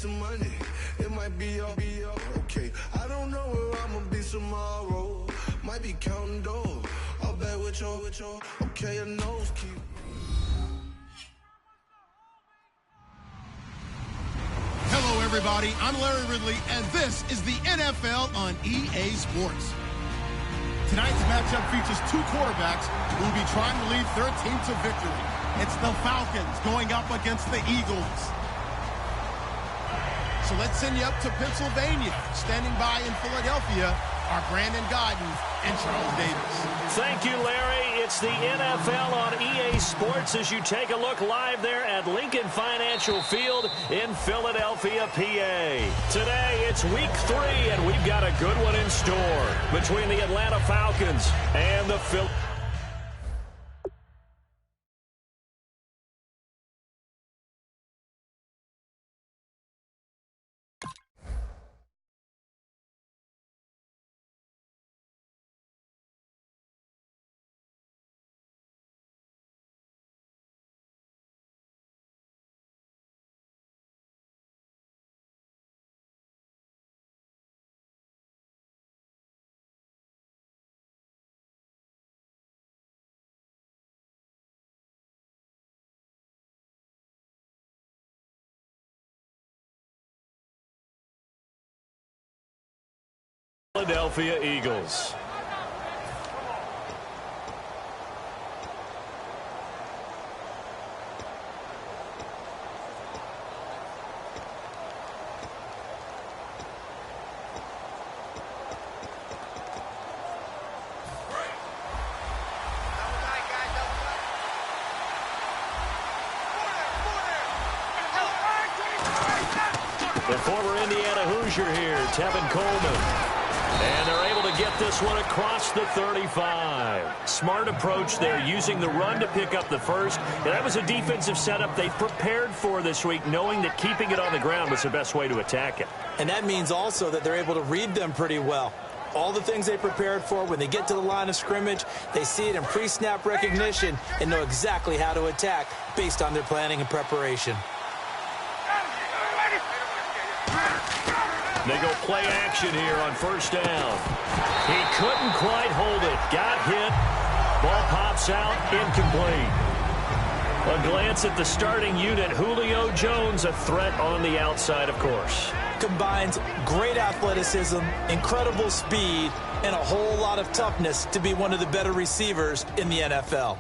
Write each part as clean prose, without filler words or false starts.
some money. It might be all okay. I don't know where I'ma be tomorrow. Might be counting dough. I'll bet with your okay, your nose keep. Hello, everybody. I'm Larry Ridley, and this is the NFL on EA Sports. Tonight's matchup features two quarterbacks who will be trying to lead their team to victory. It's the Falcons going up against the Eagles. So let's send you up to Pennsylvania. Standing by in Philadelphia are Brandon Godden and Charles Davis. Thank you, Larry. It's the NFL on EA Sports as you take a look live there at Lincoln Financial Field in Philadelphia, PA. Today, it's week 3, and we've got a good one in store between the Atlanta Falcons and the Philadelphia. Philadelphia Eagles. The former Indiana Hoosier here, Tevin Coleman. And they're able to get this one across the 35. Smart approach there, using the run to pick up the first. And that was a defensive setup they prepared for this week, knowing that keeping it on the ground was the best way to attack it. And that means also that they're able to read them pretty well. All the things they prepared for, when they get to the line of scrimmage, they see it in pre-snap recognition and know exactly how to attack based on their planning and preparation. They go play action here on first down. He couldn't quite hold it. Got hit. Ball pops out. Incomplete. A glance at the starting unit. Julio Jones, a threat on the outside, of course. Combines great athleticism, incredible speed, and a whole lot of toughness to be one of the better receivers in the NFL.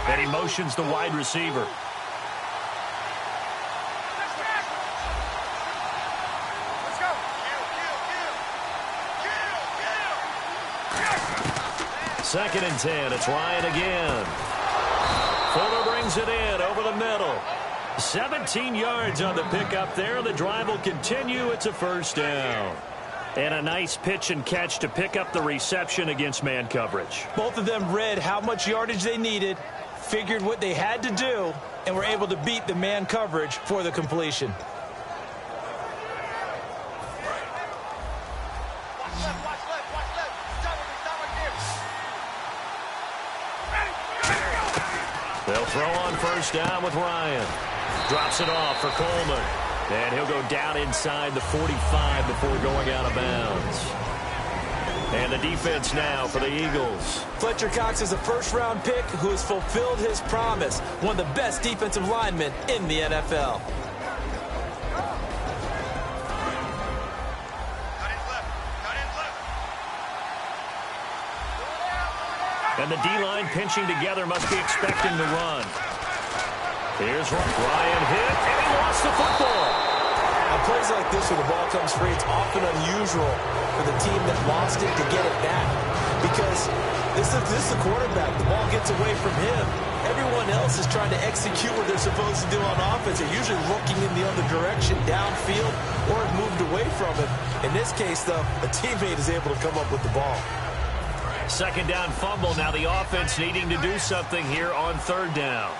And he motions the wide receiver. Second and 10. It's Ryan again. Fuller brings it in over the middle. 17 yards on the pickup there. The drive will continue. It's a first down. And a nice pitch and catch to pick up the reception against man coverage. Both of them read how much yardage they needed, figured what they had to do, and were able to beat the man coverage for the completion. They'll throw on first down with Ryan. Drops it off for Coleman. And he'll go down inside the 45 before going out of bounds. And the defense now for the Eagles. Fletcher Cox is a first-round pick who has fulfilled his promise. One of the best defensive linemen in the NFL. And the D-line pinching together, must be expecting the run. Here's Ryan hit, and he lost the football. On plays like this where the ball comes free, it's often unusual for the team that lost it to get it back. Because this is the quarterback. The ball gets away from him. Everyone else is trying to execute what they're supposed to do on offense. They're usually looking in the other direction, downfield, or have moved away from it. In this case, though, a teammate is able to come up with the ball. Second down fumble. Now the offense needing to do something here on third down.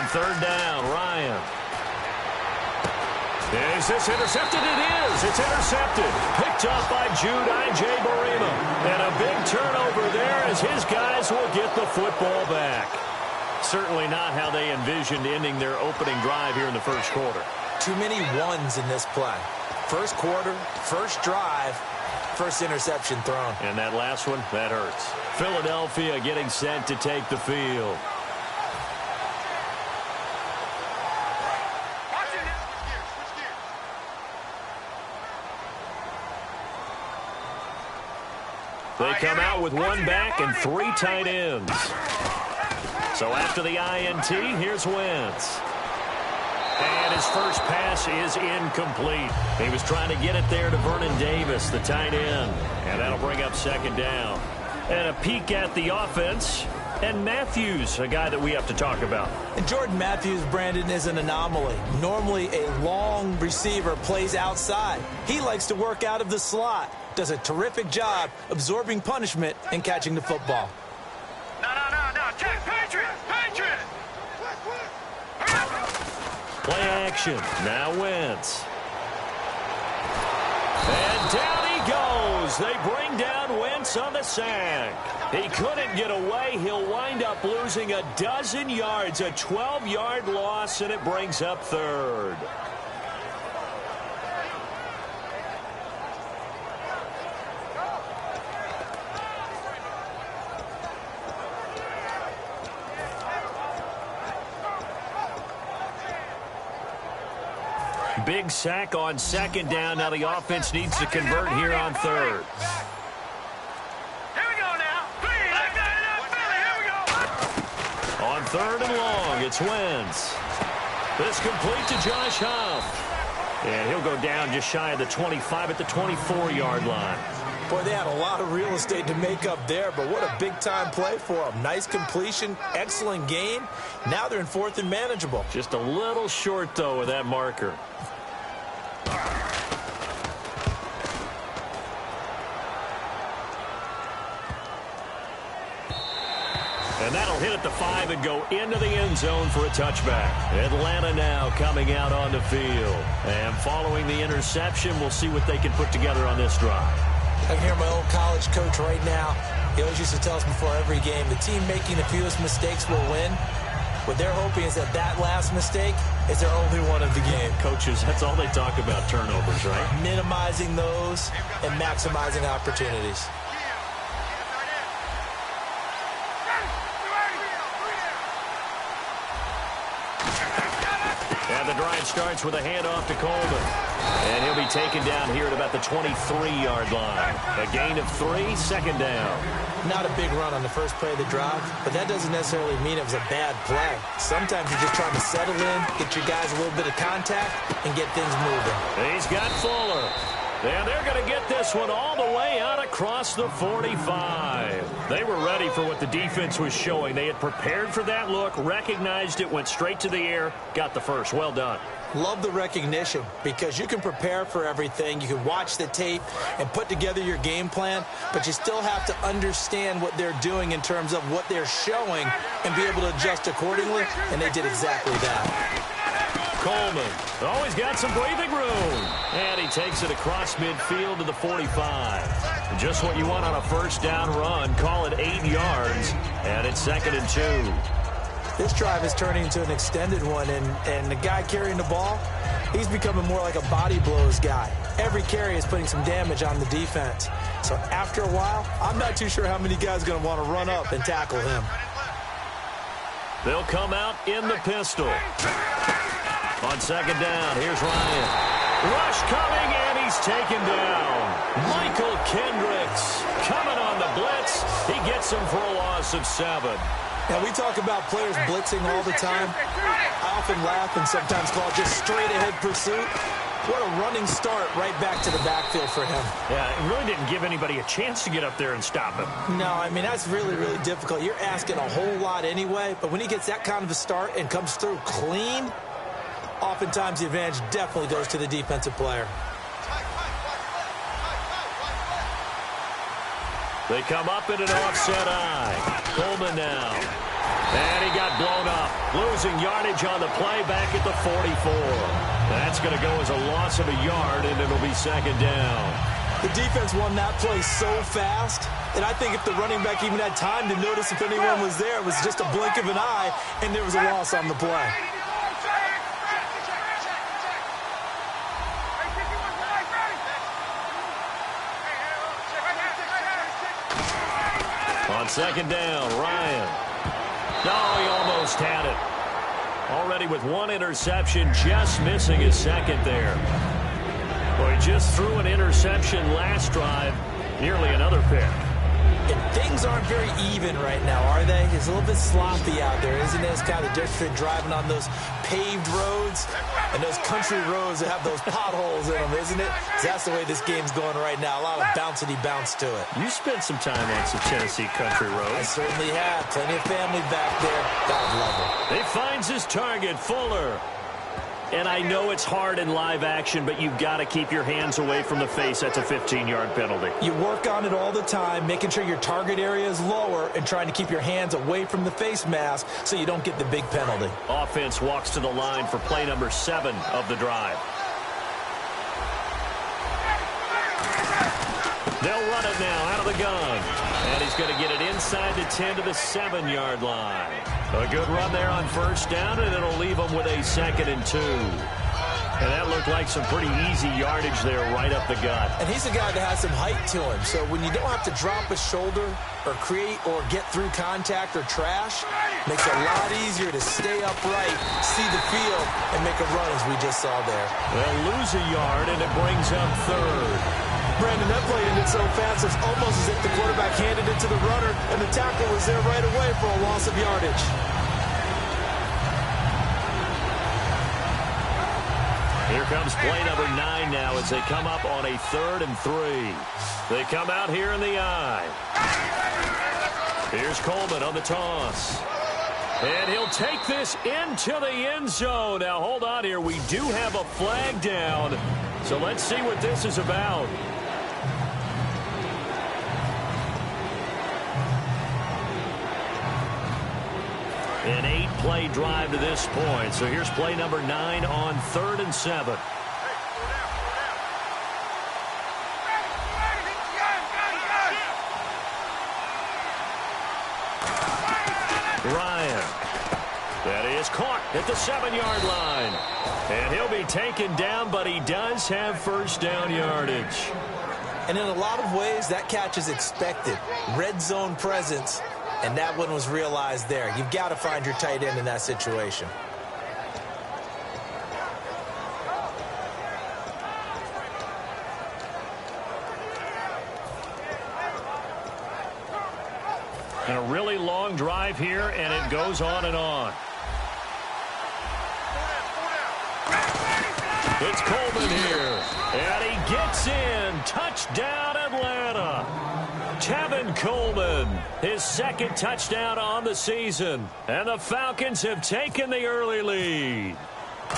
third down, Ryan. Is this intercepted? It is. It's intercepted. Picked up by Jude Barima. And a big turnover there as his guys will get the football back. Certainly not how they envisioned ending their opening drive here in the first quarter. Too many ones in this play. First quarter, first drive, first interception thrown. And that last one, that hurts. Philadelphia getting set to take the field. They come out with one back and three tight ends. So after the INT, here's Wentz. And his first pass is incomplete. He was trying to get it there to Vernon Davis, the tight end. And that'll bring up second down. And a peek at the offense. And Matthews, a guy that we have to talk about. And Jordan Matthews, Brandon, is an anomaly. Normally, a long receiver plays outside. He likes to work out of the slot. Does a terrific job absorbing punishment and catching the football. No. Check, Patriot! Play action. Now Wentz. And down he goes. They bring down Wentz on the sack. He couldn't get away. He'll wind up losing a dozen yards, a 12-yard loss, and it brings up third. Big sack on second down. Now the offense needs to convert here on third. Here we go now. Here we go. On third and long, it's Wentz. This complete to Josh Huff. And he'll go down just shy of the 25 at the 24-yard line. Boy, they had a lot of real estate to make up there, but what a big-time play for them. Nice completion, excellent game. Now they're in fourth and manageable. Just a little short, though, with that marker. And that'll hit at the 5 and go into the end zone for a touchback. Atlanta now coming out on the field. And following the interception, we'll see what they can put together on this drive. I can hear my old college coach right now. He always used to tell us before every game, the team making the fewest mistakes will win. What they're hoping is that last mistake is their only one of the game. Coaches, that's all they talk about, turnovers, right? Minimizing those and maximizing opportunities. And the drive starts with a handoff to Coleman. And he'll be taken down here at about the 23-yard line. A gain of 3, second down. Not a big run on the first play of the drive, but that doesn't necessarily mean it was a bad play. Sometimes you're just trying to settle in, get your guys a little bit of contact, and get things moving. He's got Fuller. And they're going to get this one all the way out across the 45. They were ready for what the defense was showing. They had prepared for that look, recognized it, went straight to the air, got the first. Well done. Love the recognition because you can prepare for everything. You can watch the tape and put together your game plan, but you still have to understand what they're doing in terms of what they're showing and be able to adjust accordingly, and they did exactly that. Coleman always got some breathing room. And he takes it across midfield to the 45. Just what you want on a first down run. Call it 8 yards. And it's 2nd and 2. This drive is turning into an extended one, and the guy carrying the ball, he's becoming more like a body blows guy. Every carry is putting some damage on the defense. So after a while, I'm not too sure how many guys are going to want to run up and tackle him. They'll come out in the pistol. On second down, here's Ryan. Rush coming, and he's taken down. Michael Kendricks coming on the blitz. He gets him for a loss of 7. Now, we talk about players blitzing all the time. I often laugh and sometimes call it just straight-ahead pursuit. What a running start right back to the backfield for him. Yeah, it really didn't give anybody a chance to get up there and stop him. No, I mean, that's really, really difficult. You're asking a whole lot anyway, but when he gets that kind of a start and comes through clean, oftentimes the advantage definitely goes to the defensive player. They come up in an offset eye. Coleman now. And he got blown up, losing yardage on the play back at the 44. That's going to go as a loss of a yard, and it'll be second down. The defense won that play so fast, and I think if the running back even had time to notice if anyone was there, it was just a blink of an eye, and there was a loss on the play. On second down, Ryan. No, he almost had it. Already with one interception, just missing his second there. Well, he just threw an interception last drive, nearly another pick. And things aren't very even right now, are they? It's a little bit sloppy out there, isn't it? It's kind of different driving on those paved roads and those country roads that have those potholes in them, isn't it? That's the way this game's going right now. A lot of bouncy bounce to it. You spent some time on some Tennessee country roads. I certainly have. Plenty of family back there. God love them. He finds his target, Fuller. And I know it's hard in live action, but you've got to keep your hands away from the face. That's a 15-yard penalty. You work on it all the time, making sure your target area is lower and trying to keep your hands away from the face mask so you don't get the big penalty. Offense walks to the line for play number 7 of the drive. They'll run it now out of the gun. And he's going to get it inside the 10 to the 7-yard line. A good run there on first down, and it'll leave him with a 2nd and 2. And that looked like some pretty easy yardage there right up the gut. And he's a guy that has some height to him. So when you don't have to drop a shoulder or create or get through contact or trash, makes it a lot easier to stay upright, see the field, and make a run as we just saw there. They'll lose a yard, and it brings up 3rd. Brandon, that play ended so fast, it's almost as if the quarterback handed it to the runner, and the tackle was there right away for a loss of yardage. Here comes play number 9 now as they come up on a 3rd and 3. They come out here in the I. Here's Coleman on the toss. And he'll take this into the end zone. Now, hold on here. We do have a flag down. So let's see what this is about. An 8-play drive to this point. So here's play number 9 on 3rd and 7. Ryan. That is caught at the 7-yard line. And he'll be taken down, but he does have first down yardage. And in a lot of ways, that catch is expected. Red zone presence. And that one was realized there. You've got to find your tight end in that situation. And a really long drive here, and it goes on and on. It's Coleman here. And he gets in. Touchdown, Atlanta. Tevin Coleman, his 2nd touchdown on the season. And the Falcons have taken the early lead.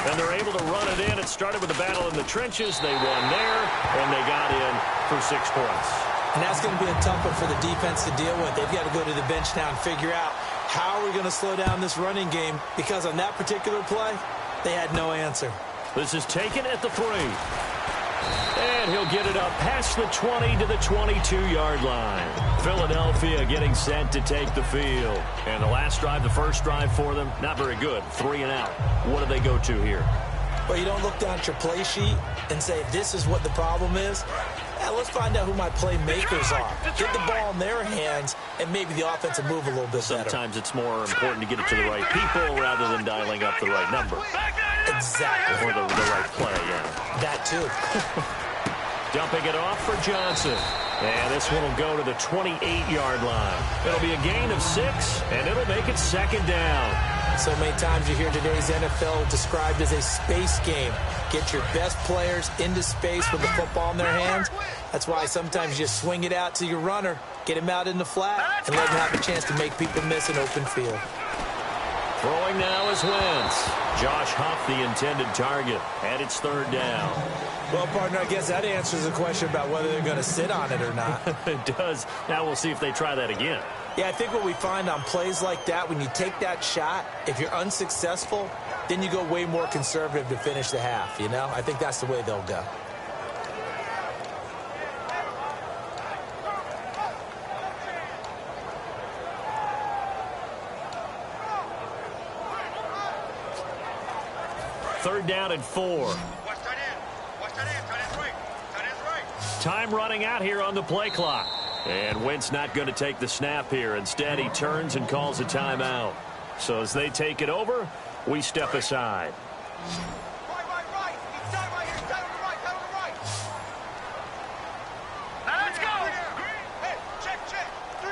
And they're able to run it in. It started with a battle in the trenches. They won there, and they got in for 6 points. And that's going to be a tough one for the defense to deal with. They've got to go to the bench now and figure out how are we going to slow down this running game, because on that particular play, they had no answer. This is taken at the 3. And he'll get it up past the 20 to the 22-yard line. Philadelphia getting set to take the field. And the last drive, the first drive for them, not very good. 3 and out. What do they go to here? Well, you don't look down at your play sheet and say, this is what the problem is. Let's find out who my playmakers are. Get the ball in their hands, and maybe the offense will move a little bit better. Sometimes it's more important to get it to the right people rather than dialing up the right number. Exactly. Or the right play, yeah. That too. Dumping it off for Johnson. And this one will go to the 28-yard line. It'll be a gain of 6, and it'll make it 2nd down. So many times you hear today's NFL described as a space game. Get your best players into space with the football in their hands. That's why sometimes you just swing it out to your runner, get him out in the flat, and let him have a chance to make people miss an open field. Throwing now is Wentz. Josh Huff, the intended target, and it's 3rd down. Well, partner, I guess that answers the question about whether they're going to sit on it or not. It does. Now we'll see if they try that again. Yeah, I think what we find on plays like that, when you take that shot, if you're unsuccessful, then you go way more conservative to finish the half, you know? I think that's the way they'll go. Third down and 4. Time running out here on the play clock. And Wentz not going to take the snap here. Instead, he turns and calls a timeout. So as they take it over, we step aside. Now let's go. Hey, check. 3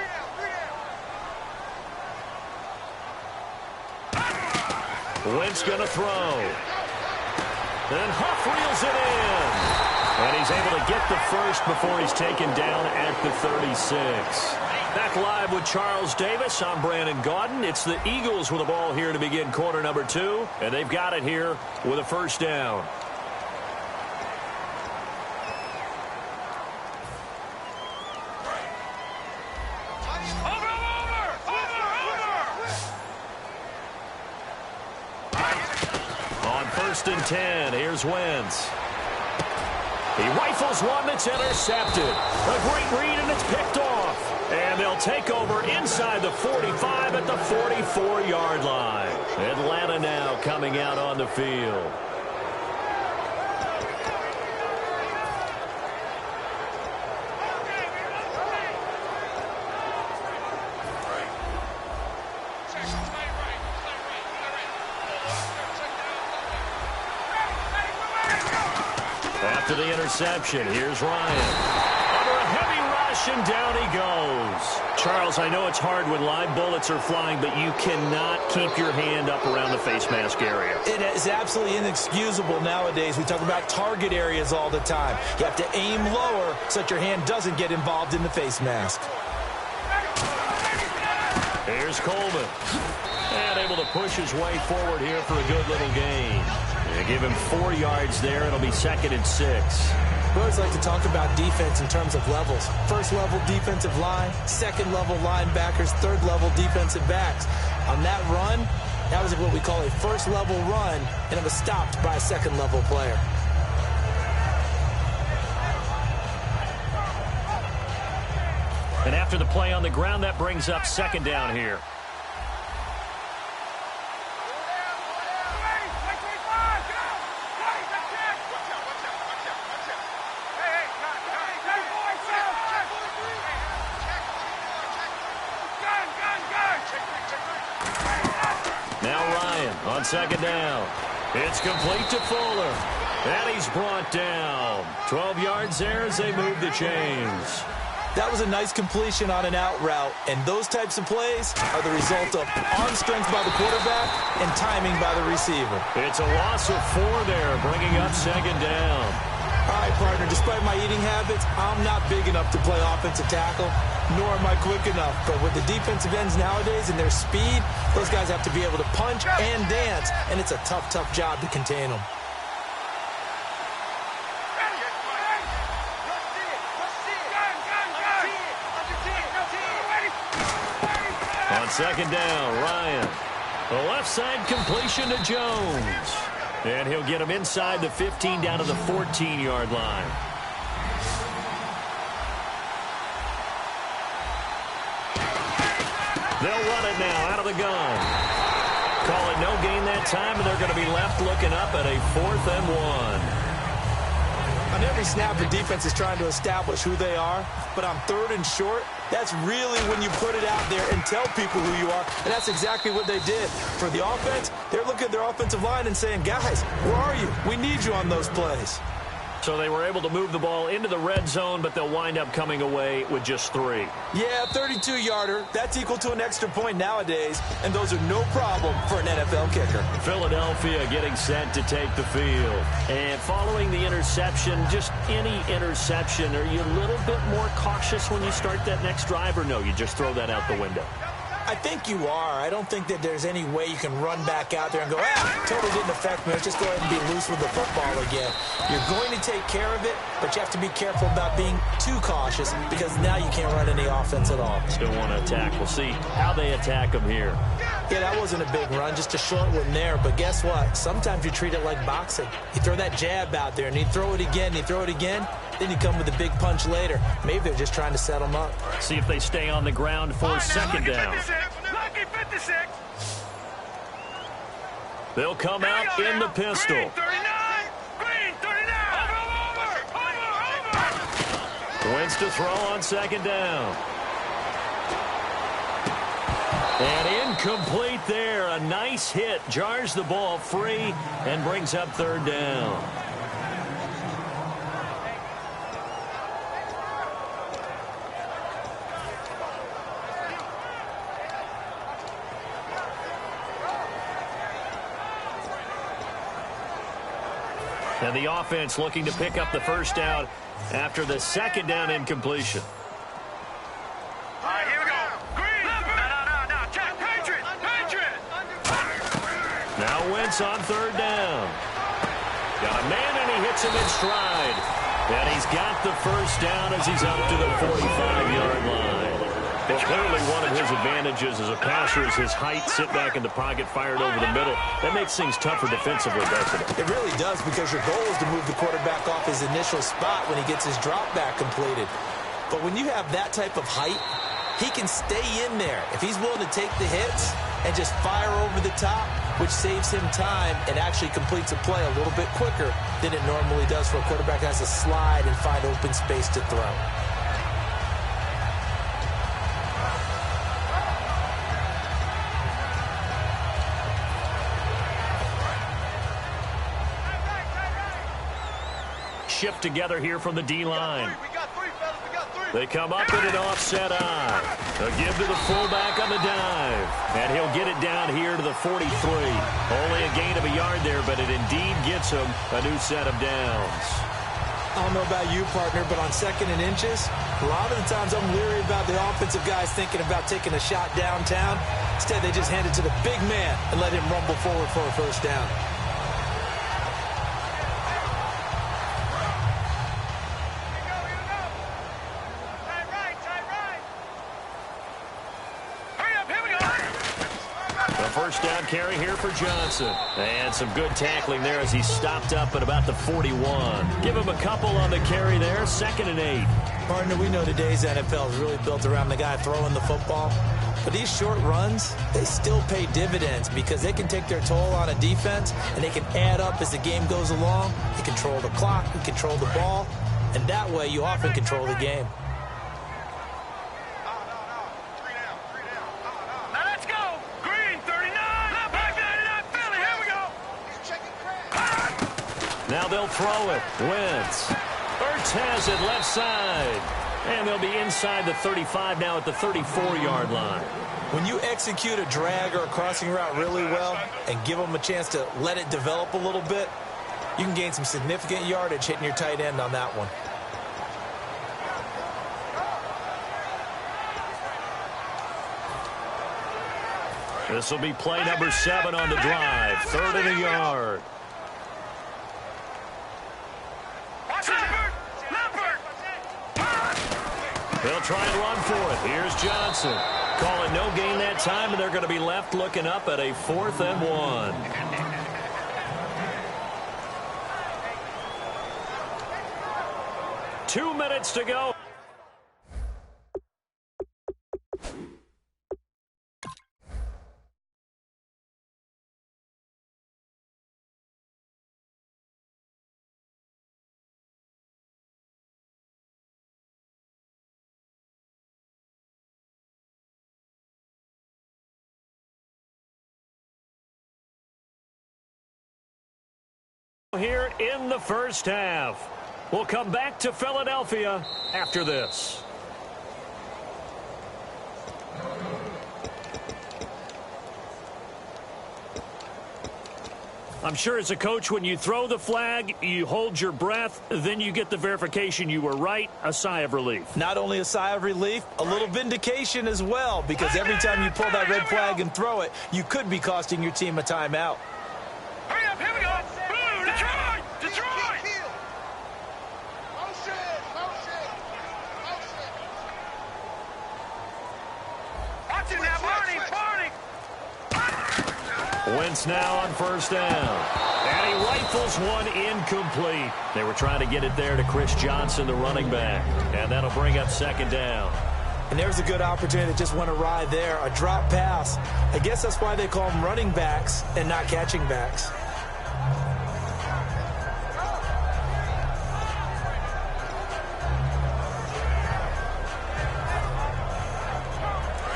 down. Wentz going to throw. And Huff reels it in. And he's able to get the first before he's taken down at the 36. Back live with Charles Davis. I'm Brandon Gaudin. It's the Eagles with the ball here to begin quarter number 2. And they've got it here with a first down. On 1st and 10, here's Wentz. He rifles one that's intercepted. A great read, and it's picked off. And they'll take over inside the 45 at the 44-yard line. Atlanta now coming out on the field. After the interception, here's Ryan. Under a heavy rush, and down he goes. Charles, I know it's hard when live bullets are flying, but you cannot keep your hand up around the face mask area. It is absolutely inexcusable nowadays. We talk about target areas all the time. You have to aim lower so that your hand doesn't get involved in the face mask. Here's Coleman. And able to push his way forward here for a good little gain. They give him 4 yards there. It'll be 2nd and 6. We always like to talk about defense in terms of levels. First level defensive line, second level linebackers, third level defensive backs. On that run, that was what we call a first level run, and it was stopped by a second level player. And after the play on the ground, that brings up 2nd down here. Now Ryan on 2nd down. It's complete to Fuller. And he's brought down. 12 yards there as they move the chains. That was a nice completion on an out route, and those types of plays are the result of arm strength by the quarterback and timing by the receiver. It's a loss of 4 there, bringing up 2nd down. All right, partner, despite my eating habits, I'm not big enough to play offensive tackle, nor am I quick enough. But with the defensive ends nowadays and their speed, those guys have to be able to punch and dance, and it's a tough, tough job to contain them. On 2nd down, Ryan. The left side completion to Jones. And he'll get him inside the 15 down to the 14-yard line. They'll run it now out of the gun. Call it no gain that time, and they're going to be left looking up at a 4th and 1. On every snap, the defense is trying to establish who they are, but on 3rd and short, that's really when you put it out there and tell people who you are, and that's exactly what they did. For the offense, they're looking at their offensive line and saying, guys, where are you? We need you on those plays. So they were able to move the ball into the red zone, but they'll wind up coming away with just 3. Yeah, 32-yarder. That's equal to an extra point nowadays, and those are no problem for an NFL kicker. Philadelphia getting set to take the field. And following the interception, just any interception, are you a little bit more cautious when you start that next drive, or no, you just throw that out the window? I think you are. I don't think that there's any way you can run back out there and go, totally didn't affect me. Let's just go ahead and be loose with the football again. You're going to take care of it, but you have to be careful about being too cautious because now you can't run any offense at all. Still want to attack. We'll see how they attack them here. Yeah, that wasn't a big run, just a short one there. But guess what? Sometimes you treat it like boxing. You throw that jab out there, and you throw it again, and you throw it again. Then you come with a big punch later. Maybe they're just trying to set them up. See if they stay on the ground for second down. Lucky 56. They'll come out in the pistol. Green 39. Green 39. Over. Wins to throw on second down. And incomplete there. A nice hit. Jars the ball free and brings up third down. And the offense looking to pick up the first down after the second down incompletion. All right, here we go. Green. No. Check. Patriot. Now Wentz on third down. Got a man, and he hits him in stride. And he's got the first down as he's up to the 45-yard line. Well, clearly one of his advantages as a passer is his height. Sit back in the pocket, fired over the middle. That makes things tougher defensively, doesn't it? It really does, because your goal is to move the quarterback off his initial spot when he gets his drop back completed. But when you have that type of height, he can stay in there. If he's willing to take the hits and just fire over the top, which saves him time and actually completes a play a little bit quicker than it normally does for a quarterback that has to slide and find open space to throw. Shift together here from the D-line. We got three, fellas. We got three. They come up in an offset eye. A give to the fullback on the dive. And he'll get it down here to the 43. Only a gain of a yard there, but it indeed gets him a new set of downs. I don't know about you, partner, but on second and inches, a lot of the times I'm leery about the offensive guys thinking about taking a shot downtown. Instead, they just hand it to the big man and let him rumble forward for a first down. First down carry here for Johnson. And some good tackling there as he stopped up at about the 41. Give him a couple on the carry there. 2nd and 8. Partner, we know today's NFL is really built around the guy throwing the football. But these short runs, they still pay dividends because they can take their toll on a defense and they can add up as the game goes along. You control the clock, you control the ball, and that way you often control the game. Now they'll throw it. Wentz. Ertz has it left side. And they'll be inside the 35 now at the 34-yard line. When you execute a drag or a crossing route really well and give them a chance to let it develop a little bit, you can gain some significant yardage hitting your tight end on that one. This will be play number 7 on the drive. 3rd and a yard. They'll try and run for it. Here's Johnson. Calling no gain that time, and they're going to be left looking up at a 4th and 1. Two minutes to go. Here in the first half. We'll come back to Philadelphia after this. I'm sure as a coach, when you throw the flag, you hold your breath, then you get the verification you were right, a sigh of relief. Not only a sigh of relief, a little vindication as well, because every time you pull that red flag and throw it, you could be costing your team a timeout. Hurry up, here we go. Blue, Detroit! Detroit! Watch it now, Barney! Wentz now on first down. And he rifles one incomplete. They were trying to get it there to Chris Johnson, the running back. And that'll bring up second down. And there's a good opportunity that just went awry there. A drop pass. I guess that's why they call them running backs and not catching backs.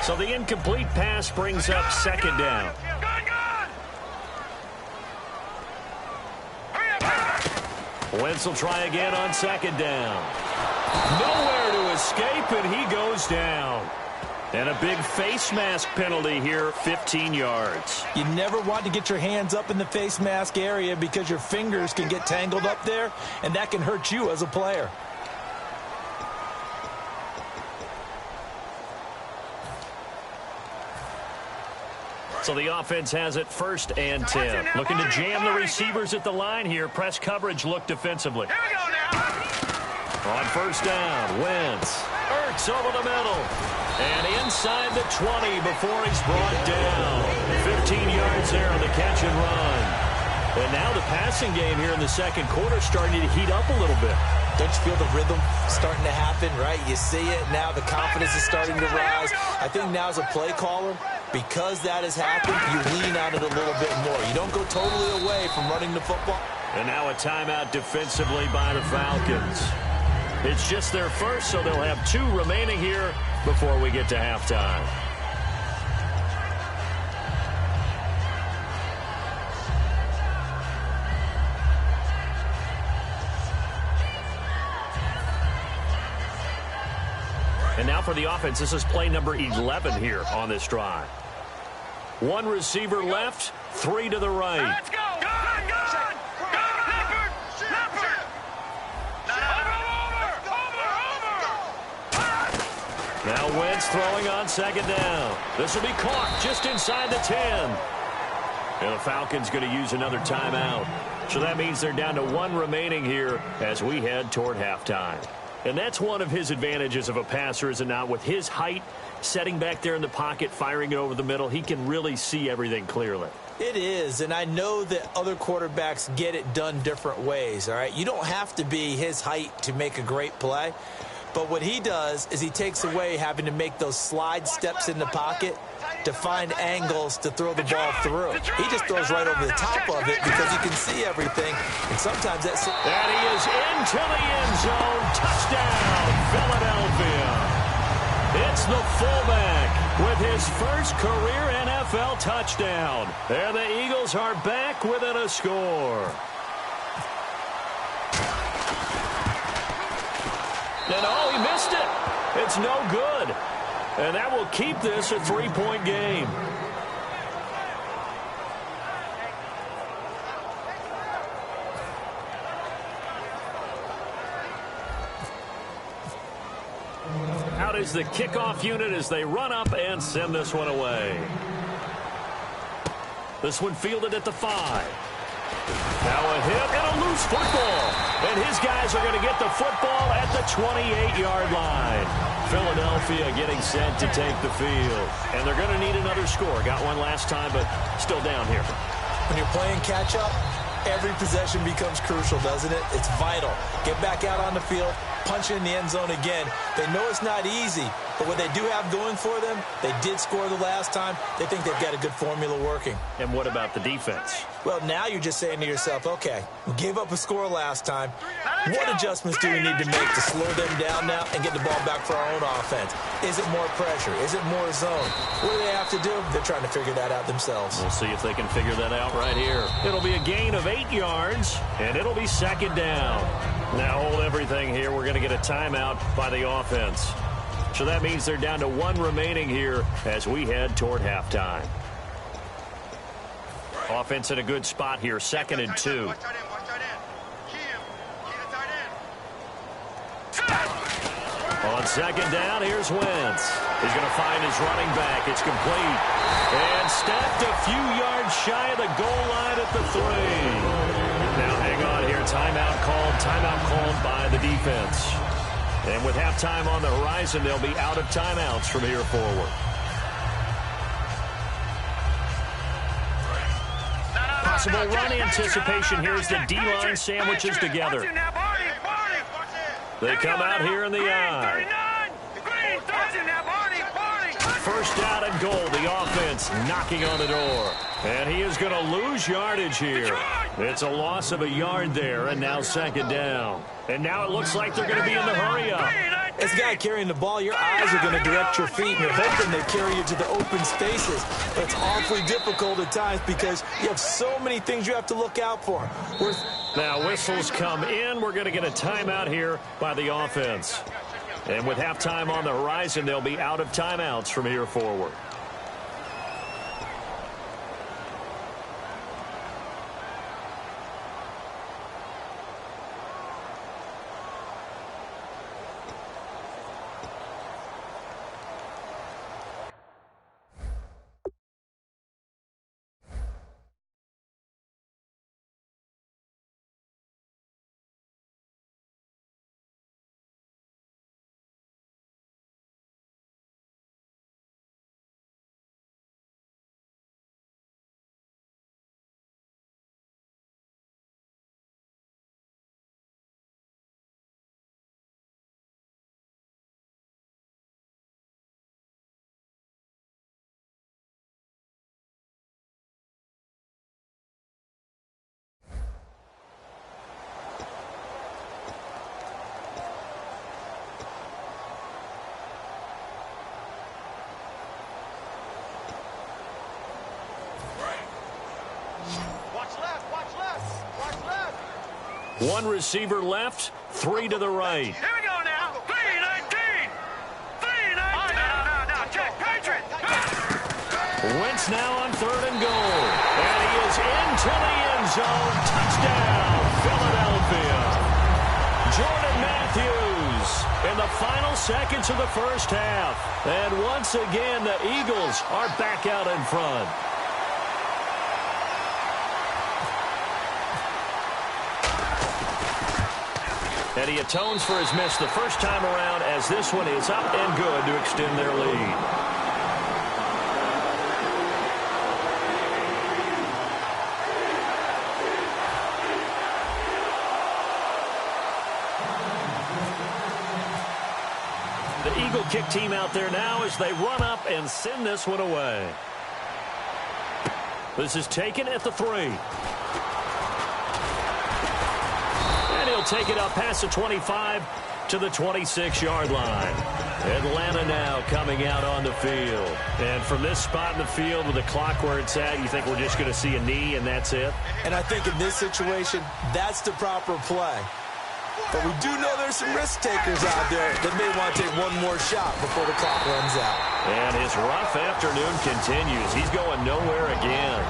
So the incomplete pass brings up second down. Wentz will try again on second down. Nowhere to escape, and he goes down. And a big face mask penalty here, 15 yards. You never want to get your hands up in the face mask area because your fingers can get tangled up there, and that can hurt you as a player. So the offense has it first and 10. Looking to jam the receivers at the line here. Press coverage look defensively. Here we go now. On first down, Wentz. Ertz over the middle. And inside the 20 before he's brought down. 15 yards there on the catch and run. And now the passing game here in the second quarter starting to heat up a little bit. Don't you feel the rhythm starting to happen, right? You see it now. The confidence is starting to rise. I think now as a play caller, because that has happened, you lean on it a little bit more. You don't go totally away from running the football. And now a timeout defensively by the Falcons. It's just their first, so they'll have 2 remaining here before we get to halftime. And now for the offense, this is play number 11 here on this drive. 1 receiver left, 3 to the right. Let's go! Go! Leopard! Leopard! Over! Now Wentz throwing on second down. This will be caught just inside the 10. And the Falcons going to use another timeout. So that means they're down to 1 remaining here as we head toward halftime. And that's one of his advantages of a passer, is it not? With his height, setting back there in the pocket, firing it over the middle, he can really see everything clearly. It is, and I know that other quarterbacks get it done different ways, all right? You don't have to be his height to make a great play, but what he does is he takes away having to make those slide steps in the pocket to find angles to throw the ball through. He just throws right over the top of it because he can see everything, and sometimes that's... And he is into the end zone. Touchdown, Philadelphia. It's the fullback with his first career NFL touchdown. And the Eagles are back within a score. And oh, he missed it. It's no good. And that will keep this a 3-point game. Out is the kickoff unit as they run up and send this one away. This one fielded at the 5. Now a hit and a loose football. And his guys are going to get the football at the 28-yard line. Philadelphia getting set to take the field. And they're going to need another score. Got one last time, but still down here. When you're playing catch-up, every possession becomes crucial, doesn't it? It's vital. Get back out on the field, punch it in the end zone again. They know it's not easy, but what they do have going for them, they did score the last time. They think they've got a good formula working. And what about the defense? Well, now you're just saying to yourself, okay, we gave up a score last time. What adjustments do we need to make to slow them down now and get the ball back for our own offense? Is it more pressure? Is it more zone? What do they have to do? They're trying to figure that out themselves. We'll see if they can figure that out right here. It'll be a gain of 8 yards, and it'll be second down. Now hold everything here. We're going to get a timeout by the offense. So that means they're down to 1 remaining here as we head toward halftime. Offense in a good spot here, 2nd and 2. Watch tight end. Key him. Key the tight end. On 2nd down, here's Wentz. He's going to find his running back. It's complete. And stepped a few yards shy of the goal line at the 3. Now hang on here. Timeout called by the defense. And with halftime on the horizon, they'll be out of timeouts from here forward. Possible run anticipation. Here's the D-line sandwiches together. They come out here in the eye. First down and goal. The offense knocking on the door. And he is going to lose yardage here. It's a loss of a yard there, and now 2nd down. And now it looks like they're going to be in the hurry-up. As a guy carrying the ball, your eyes are going to direct your feet, and you're hoping they carry you to the open spaces. But it's awfully difficult at times because you have so many things you have to look out for. Now whistles come in. We're going to get a timeout here by the offense. And with halftime on the horizon, they'll be out of timeouts from here forward. One receiver left, 3 to the right. Here we go now. 3-19. 3-19. No. Check. Patriot. Wentz now on 3rd and goal. And he is into the end zone. Touchdown, Philadelphia. Jordan Matthews in the final seconds of the first half. And once again, the Eagles are back out in front. And he atones for his miss the first time around as this one is up and good to extend their lead. The Eagle kick team out there now as they run up and send this one away. This is taken at the 3. He'll take it up past the 25 to the 26-yard line. Atlanta now coming out on the field. And from this spot in the field with the clock where it's at, you think we're just going to see a knee and that's it? And I think in this situation, that's the proper play. But we do know there's some risk takers out there that may want to take one more shot before the clock runs out. And his rough afternoon continues. He's going nowhere again.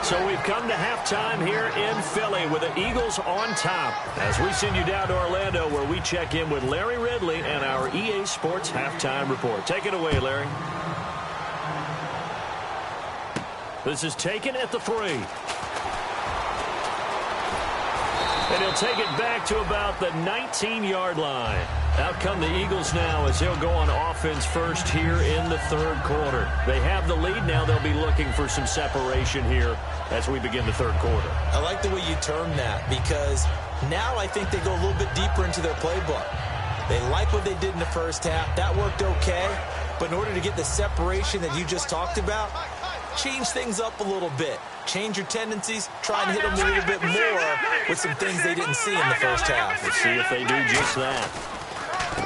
So we've come to halftime here in Philly with the Eagles on top as we send you down to Orlando where we check in with Larry Ridley and our EA Sports Halftime Report. Take it away, Larry. This is taken at the 3. And he'll take it back to about the 19-yard line. Out come the Eagles now as they'll go on offense first here in the 3rd quarter. They have the lead now. They'll be looking for some separation here as we begin the 3rd quarter. I like the way you term that because now I think they go a little bit deeper into their playbook. They like what they did in the first half. That worked okay. But in order to get the separation that you just talked about, change things up a little bit. Change your tendencies. Try and hit them a little bit more with some things they didn't see in the first half. Let's see if they do just that.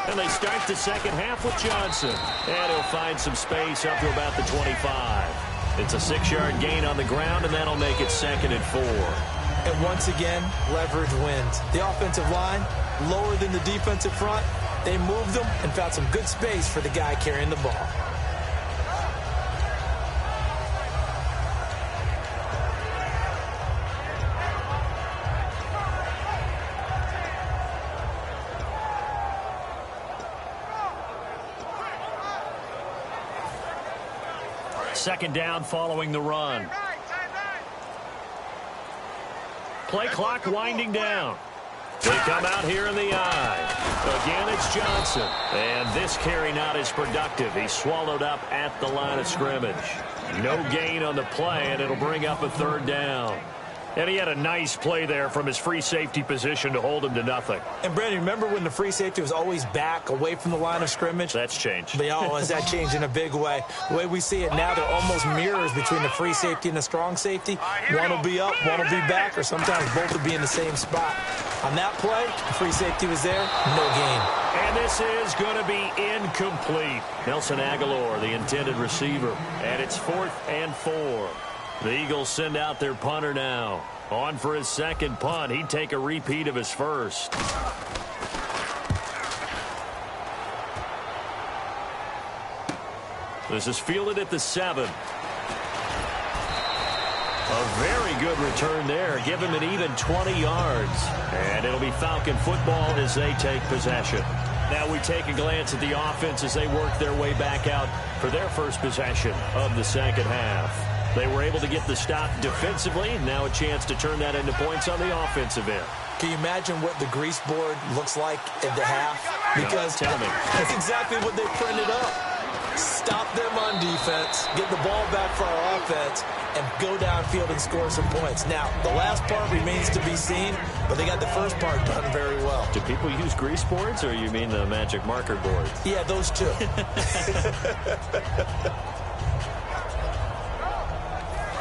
And they start the second half with Johnson. And he'll find some space up to about the 25. It's a 6-yard gain on the ground, and that'll make it 2nd and 4. And once again, leverage wins. The offensive line, lower than the defensive front. They moved them and found some good space for the guy carrying the ball. Second down following the run. Play clock winding down. They come out here in the eye. Again, it's Johnson. And this carry not as productive. He's swallowed up at the line of scrimmage. No gain on the play, and it'll bring up a third down. And he had a nice play there from his free safety position to hold him to nothing. And, Brandon, remember when the free safety was always back away from the line of scrimmage? That's changed. But, has that changed in a big way? The way we see it now, they're almost mirrors between the free safety and the strong safety. One will be up, one will be back, or sometimes both will be in the same spot. On that play, the free safety was there, no gain. And this is going to be incomplete. Nelson Aguilar, the intended receiver. And it's 4th and 4. The Eagles send out their punter now. On for his second punt. He'd take a repeat of his first. This is fielded at the 7. A very good return there. Give him an even 20 yards. And it'll be Falcon football as they take possession. Now we take a glance at the offense as they work their way back out for their first possession of the second half. They were able to get the stop defensively. Now a chance to turn that into points on the offensive end. Can you imagine what the grease board looks like at the half? Because tell me. That's exactly what they printed up. Stop them on defense, get the ball back for our offense, and go downfield and score some points. Now, the last part remains to be seen, but they got the first part done very well. Do people use grease boards, or you mean the magic marker board? Yeah, those two.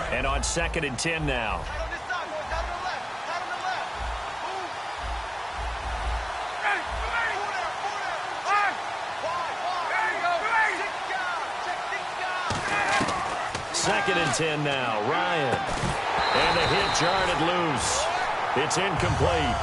And on 2nd and 10 now. Second and 10 now. Ryan. And the hit jarred it loose. It's incomplete.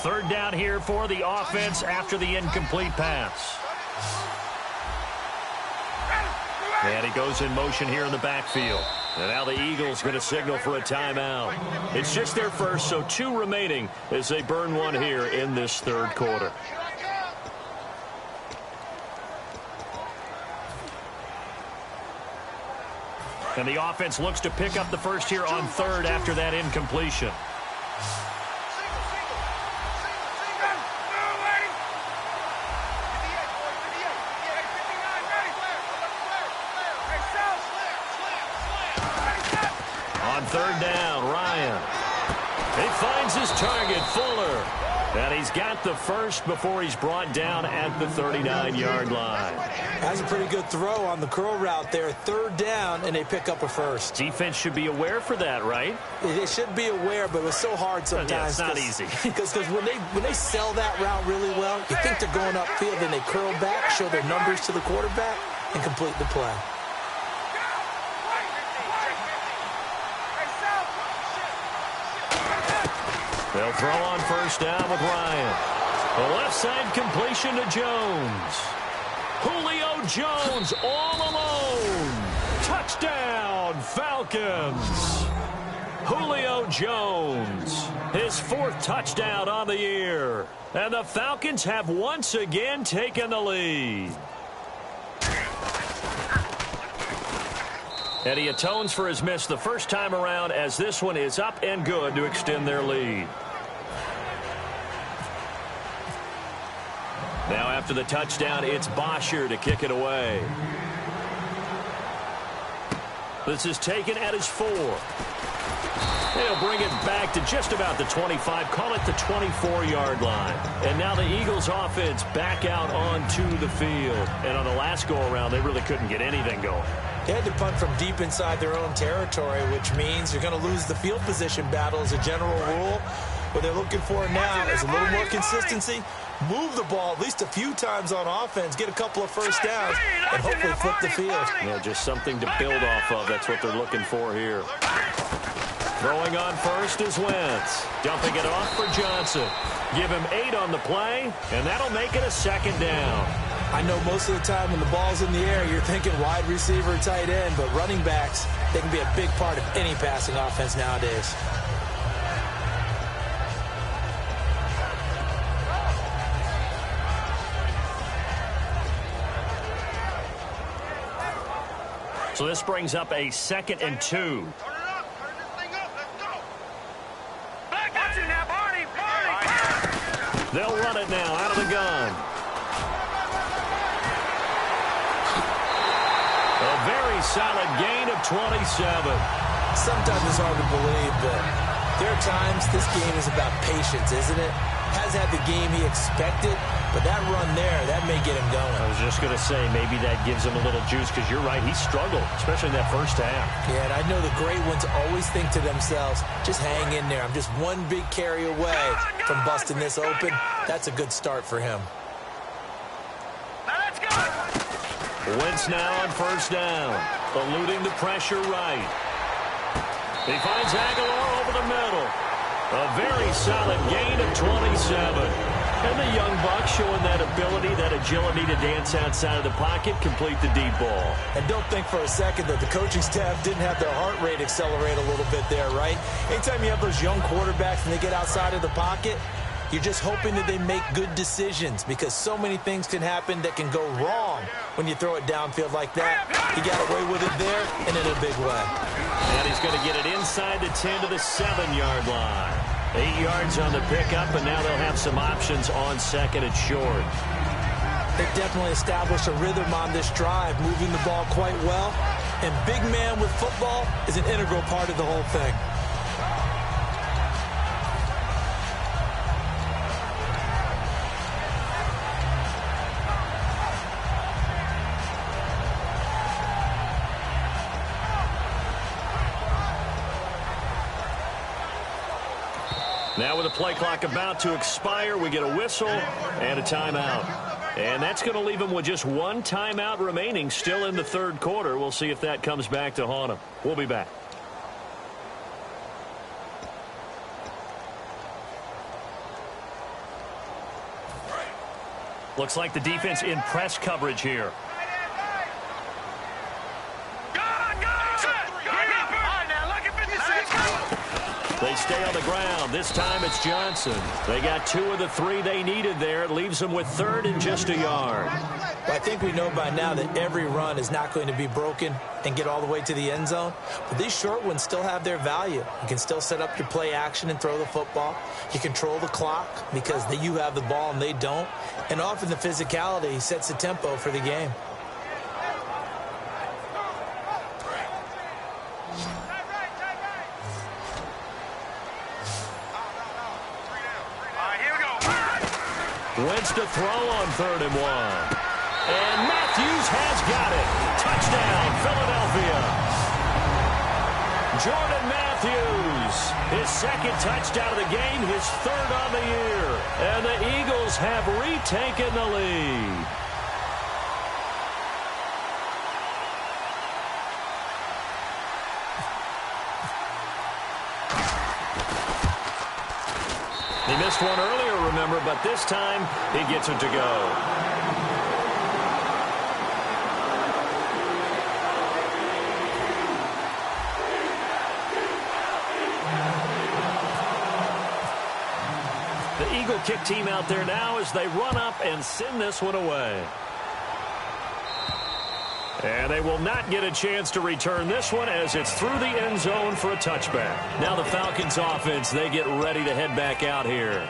Third down here for the offense after the incomplete pass. And he goes in motion here in the backfield. And now the Eagles going to signal for a timeout. It's just their first, so 2 remaining as they burn one here in this third quarter. And the offense looks to pick up the first here on 3rd after that incompletion. Third down, Ryan. He finds his target, Fuller. And he's got the first before he's brought down at the 39-yard line. That's a pretty good throw on the curl route there. 3rd down, and they pick up a first. Defense should be aware for that, right? They should be aware, but it's so hard sometimes. Yeah, it's not easy. Because when they sell that route really well, you think they're going upfield, then they curl back, show their numbers to the quarterback, and complete the play. They'll throw on first down with Ryan. The left side completion to Jones. Julio Jones all alone. Touchdown, Falcons. Julio Jones, his 4th touchdown on the year. And the Falcons have once again taken the lead. And he atones for his miss the first time around as this one is up and good to extend their lead. Now after the touchdown, it's Bosher to kick it away. This is taken at his 4. They'll bring it back to just about the 25, call it the 24-yard line. And now the Eagles offense back out onto the field. And on the last go-around, they really couldn't get anything going. They had to punt from deep inside their own territory, which means you're going to lose the field position battle as a general rule. What they're looking for now is a little more consistency, move the ball at least a few times on offense, get a couple of first downs, and hopefully flip the field. Yeah, just something to build off of. That's what they're looking for here. Throwing on first is Wentz. Dumping it off for Johnson. Give him 8 on the play, and that'll make it a second down. I know most of the time when the ball's in the air, you're thinking wide receiver, tight end, but running backs, they can be a big part of any passing offense nowadays. So this brings up a 2nd and 2. Turn it up. Turn this thing up. Let's go. Watch it now, Barney. Barney. They'll run it now out of the gun. A very solid gain of 27. Sometimes it's hard to believe, but there are times this game is about patience, isn't it? Hasn't had the game he expected, but that run there, that may get him going. I was just going to say, maybe that gives him a little juice, because you're right, he struggled, especially in that first half. Yeah, and I know the great ones always think to themselves, just hang in there. I'm just one big carry away from busting this open. That's a good start for him. Now let's go. Wentz now on first down, eluding the pressure right. He finds Aguilar over the middle. A very solid gain of 27. And the young buck showing that ability, that agility to dance outside of the pocket, complete the deep ball. And don't think for a second that the coaching staff didn't have their heart rate accelerate a little bit there, right? Anytime you have those young quarterbacks and they get outside of the pocket, you're just hoping that they make good decisions, because so many things can happen that can go wrong when you throw it downfield like that. He got away with it there and in a big way. And he's going to get it inside the 10 to the 7-yard line. 8 yards on the pickup, and now they'll have some options on 2nd and short. They definitely established a rhythm on this drive, moving the ball quite well. And big man with football is an integral part of the whole thing. Now with the play clock about to expire, we get a whistle and a timeout. And that's going to leave them with just one timeout remaining still in the third quarter. We'll see if that comes back to haunt them. We'll be back. Looks like the defense in press coverage here. They stay on the ground. This time it's Johnson. They got 2 of the 3 they needed there. It leaves them with 3rd and just a yard. Well, I think we know by now that every run is not going to be broken and get all the way to the end zone. But these short ones still have their value. You can still set up your play action and throw the football. You control the clock because you have the ball and they don't. And often the physicality sets the tempo for the game. Wentz to throw on 3rd and 1. And Matthews has got it. Touchdown, Philadelphia. Jordan Matthews, his 2nd touchdown of the game, his 3rd on the year. And the Eagles have retaken the lead. He missed one earlier, remember, but this time he gets it to go. The Eagle kick team out there now as they run up and send this one away. And they will not get a chance to return this one as it's through the end zone for a touchback. Now the Falcons offense, they get ready to head back out here.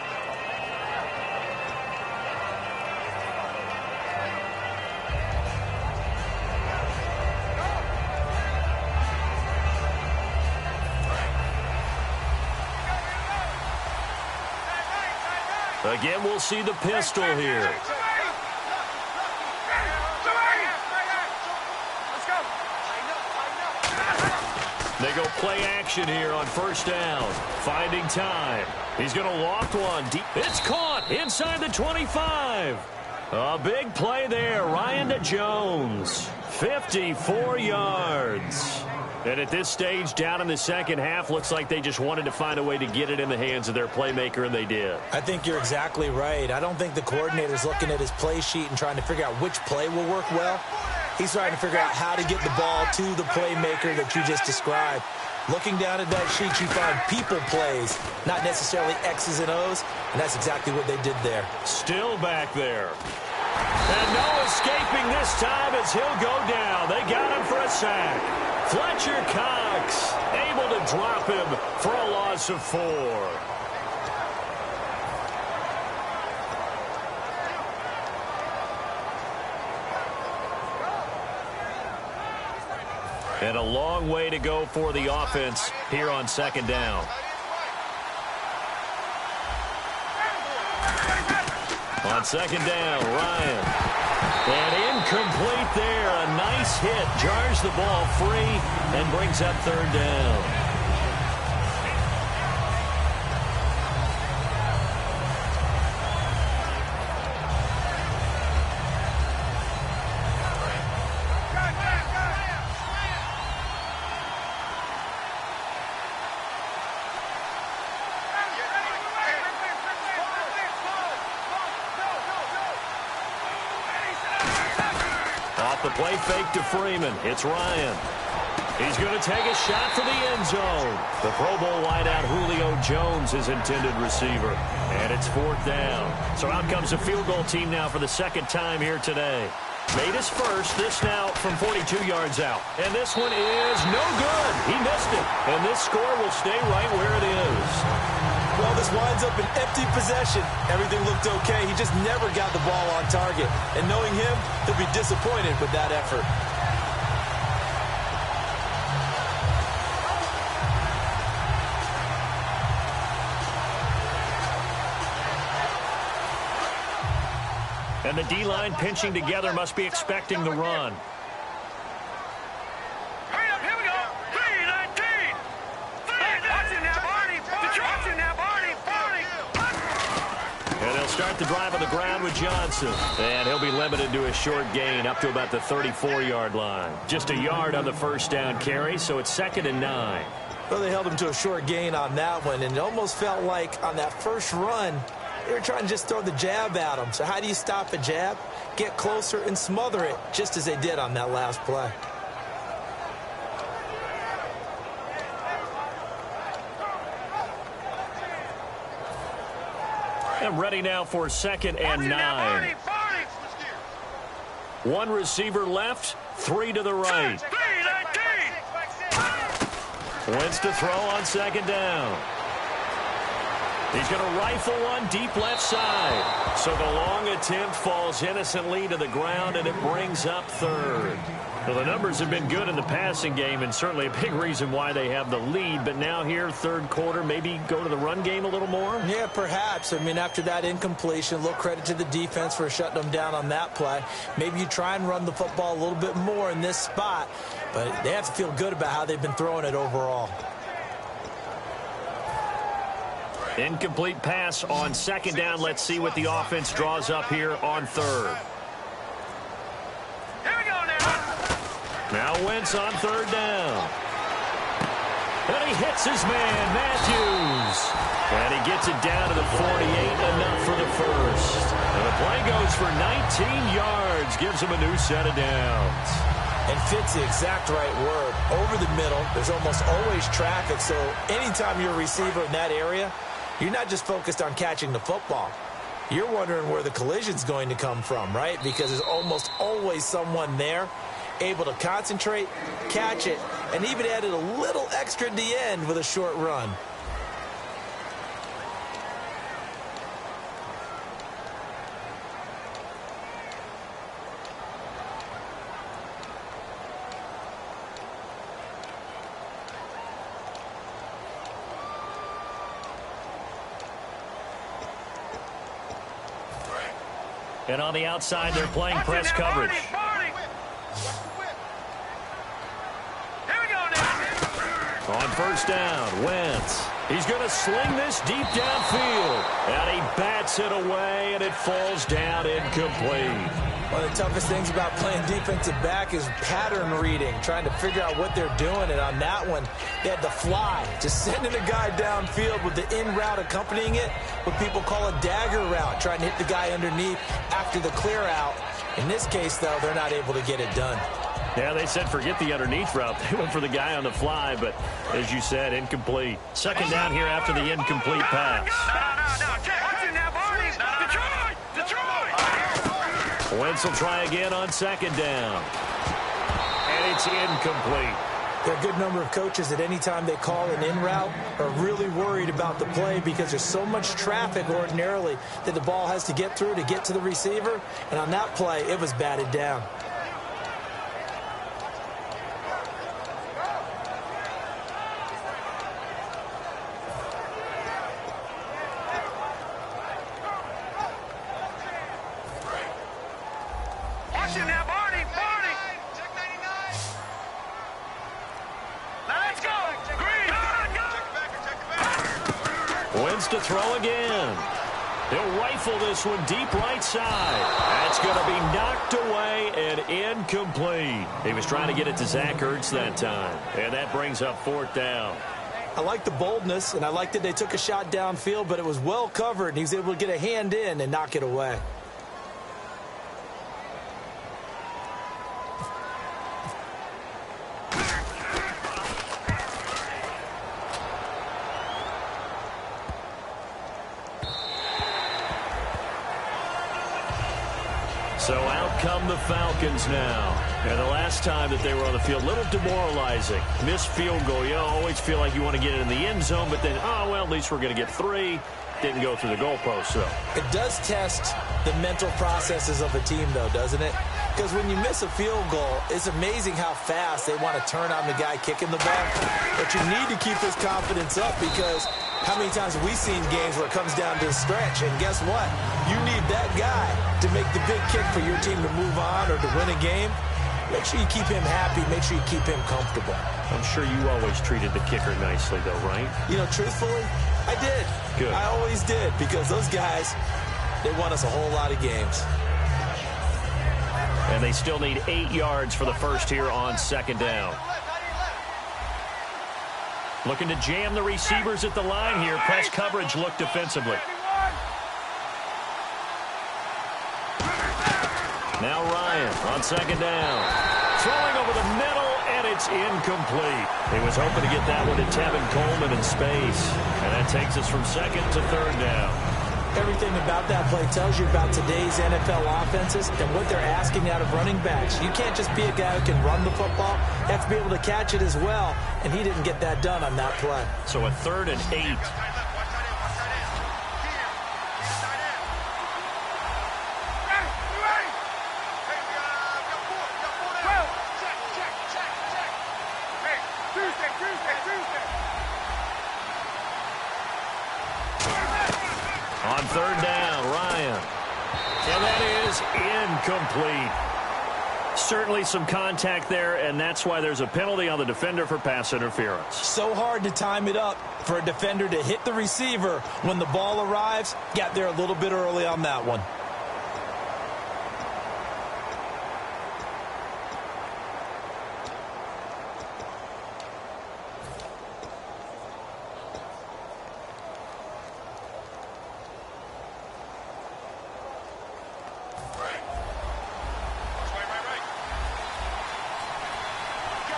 Again, we'll see the pistol here. They go play action here on first down. Finding time. He's going to loft one deep. It's caught inside the 25. A big play there. Ryan to Jones. 54 yards. And at this stage, down in the second half, looks like they just wanted to find a way to get it in the hands of their playmaker, and they did. I think you're exactly right. I don't think the coordinator's looking at his play sheet and trying to figure out which play will work well. He's trying to figure out how to get the ball to the playmaker that you just described. Looking down at that sheet, you find people plays, not necessarily X's and O's, and that's exactly what they did there. Still back there. And no escaping this time as he'll go down. They got him for a sack. Fletcher Cox able to drop him for a loss of 4. And a long way to go for the offense here on second down. On second down, Ryan. And incomplete there. A nice hit. Jars the ball free and brings up third down. The play fake to Freeman. It's Ryan. He's going to take a shot for the end zone. The Pro Bowl wideout Julio Jones is intended receiver. And it's fourth down. So out comes a field goal team now for the second time here today. Made his first. This now from 42 yards out. And this one is no good. He missed it. And this score will stay right where it is. Well, this winds up an empty possession. Everything looked okay. He just never got the ball on target. And knowing him, he'll be disappointed with that effort. And the D-line pinching together must be expecting the run. Start the drive on the ground with Johnson. And he'll be limited to a short gain up to about the 34-yard line. Just a yard on the first down carry, so it's 2nd and 9. Well, they held him to a short gain on that one, and it almost felt like on that first run, they were trying to just throw the jab at him. So how do you stop a jab? Get closer and smother it, just as they did on that last play. And ready now for 2nd and 9. One receiver left, 3 to the right. Wentz to throw on second down. He's going to rifle one deep left side. So the long attempt falls innocently to the ground, and it brings up third. Well, the numbers have been good in the passing game, and certainly a big reason why they have the lead. But now here, third quarter, maybe go to the run game a little more? Yeah, perhaps. I mean, after that incompletion, a little credit to the defense for shutting them down on that play. Maybe you try and run the football a little bit more in this spot, but they have to feel good about how they've been throwing it overall. Incomplete pass on second down. Let's see what the offense draws up here on third. Here we go now. Now Wentz on third down. And he hits his man, Matthews. And he gets it down to the 48, enough for the first. And the play goes for 19 yards, gives him a new set of downs. And fits the exact right word. Over the middle, there's almost always traffic, so anytime you're a receiver in that area, you're not just focused on catching the football. You're wondering where the collision's going to come from, right? Because there's almost always someone there able to concentrate, catch it, and even added a little extra at the end with a short run. And on the outside, they're playing press coverage. On first down, Wentz. He's going to sling this deep downfield. And he bats it away, and it falls down incomplete. One of the toughest things about playing defensive back is pattern reading, trying to figure out what they're doing. And on that one, they had the fly, just sending a guy downfield with the in route accompanying it, what people call a dagger route, trying to hit the guy underneath after the clear out. In this case, though, they're not able to get it done. Yeah, they said forget the underneath route. They went for the guy on the fly, but as you said, incomplete. Second down here after the incomplete pass. No. Check. Watch it now, Barney. Detroit. Wentz will try again on second down. And it's incomplete. There are a good number of coaches at any time they call an in route are really worried about the play because there's so much traffic ordinarily that the ball has to get through to get to the receiver. And on that play, it was batted down. Watch it now, Barney. Check 99. Let's go. Green. Go. Wentz to throw again. He'll rifle this one deep right side. That's going to be knocked away and incomplete. He was trying to get it to Zach Ertz that time. And that brings up fourth down. I like the boldness, and I like that they took a shot downfield, but it was well covered, and he was able to get a hand in and knock it away. So out come the Falcons now. And the last time that they were on the field, a little demoralizing. Missed field goal. You always feel like you want to get it in the end zone, but then, oh, well, at least we're going to get 3. Didn't go through the goalpost, though. It does test the mental processes of a team, though, doesn't it? Because when you miss a field goal, it's amazing how fast they want to turn on the guy kicking the ball. But you need to keep this confidence up because how many times have we seen games where it comes down to a stretch? And guess what? You need that guy to make the big kick for your team to move on or to win a game. Make sure you keep him happy. Make sure you keep him comfortable. I'm sure you always treated the kicker nicely, though, right? You know, truthfully, I did. Good. I always did because those guys, they won us a whole lot of games. And they still need 8 yards for the first here on second down. Looking to jam the receivers at the line here. Press coverage look defensively. Now Ryan on second down. Throwing over the middle, and it's incomplete. He was hoping to get that one to Tevin Coleman in space. And that takes us from second to third down. Everything about that play tells you about today's NFL offenses and what they're asking out of running backs. You can't just be a guy who can run the football. You have to be able to catch it as well, and he didn't get that done on that play. So a 3rd and 8. On third down, Ryan. And that is incomplete. Certainly some contact there, and that's why there's a penalty on the defender for pass interference. So hard to time it up for a defender to hit the receiver when the ball arrives. Got there a little bit early on that one.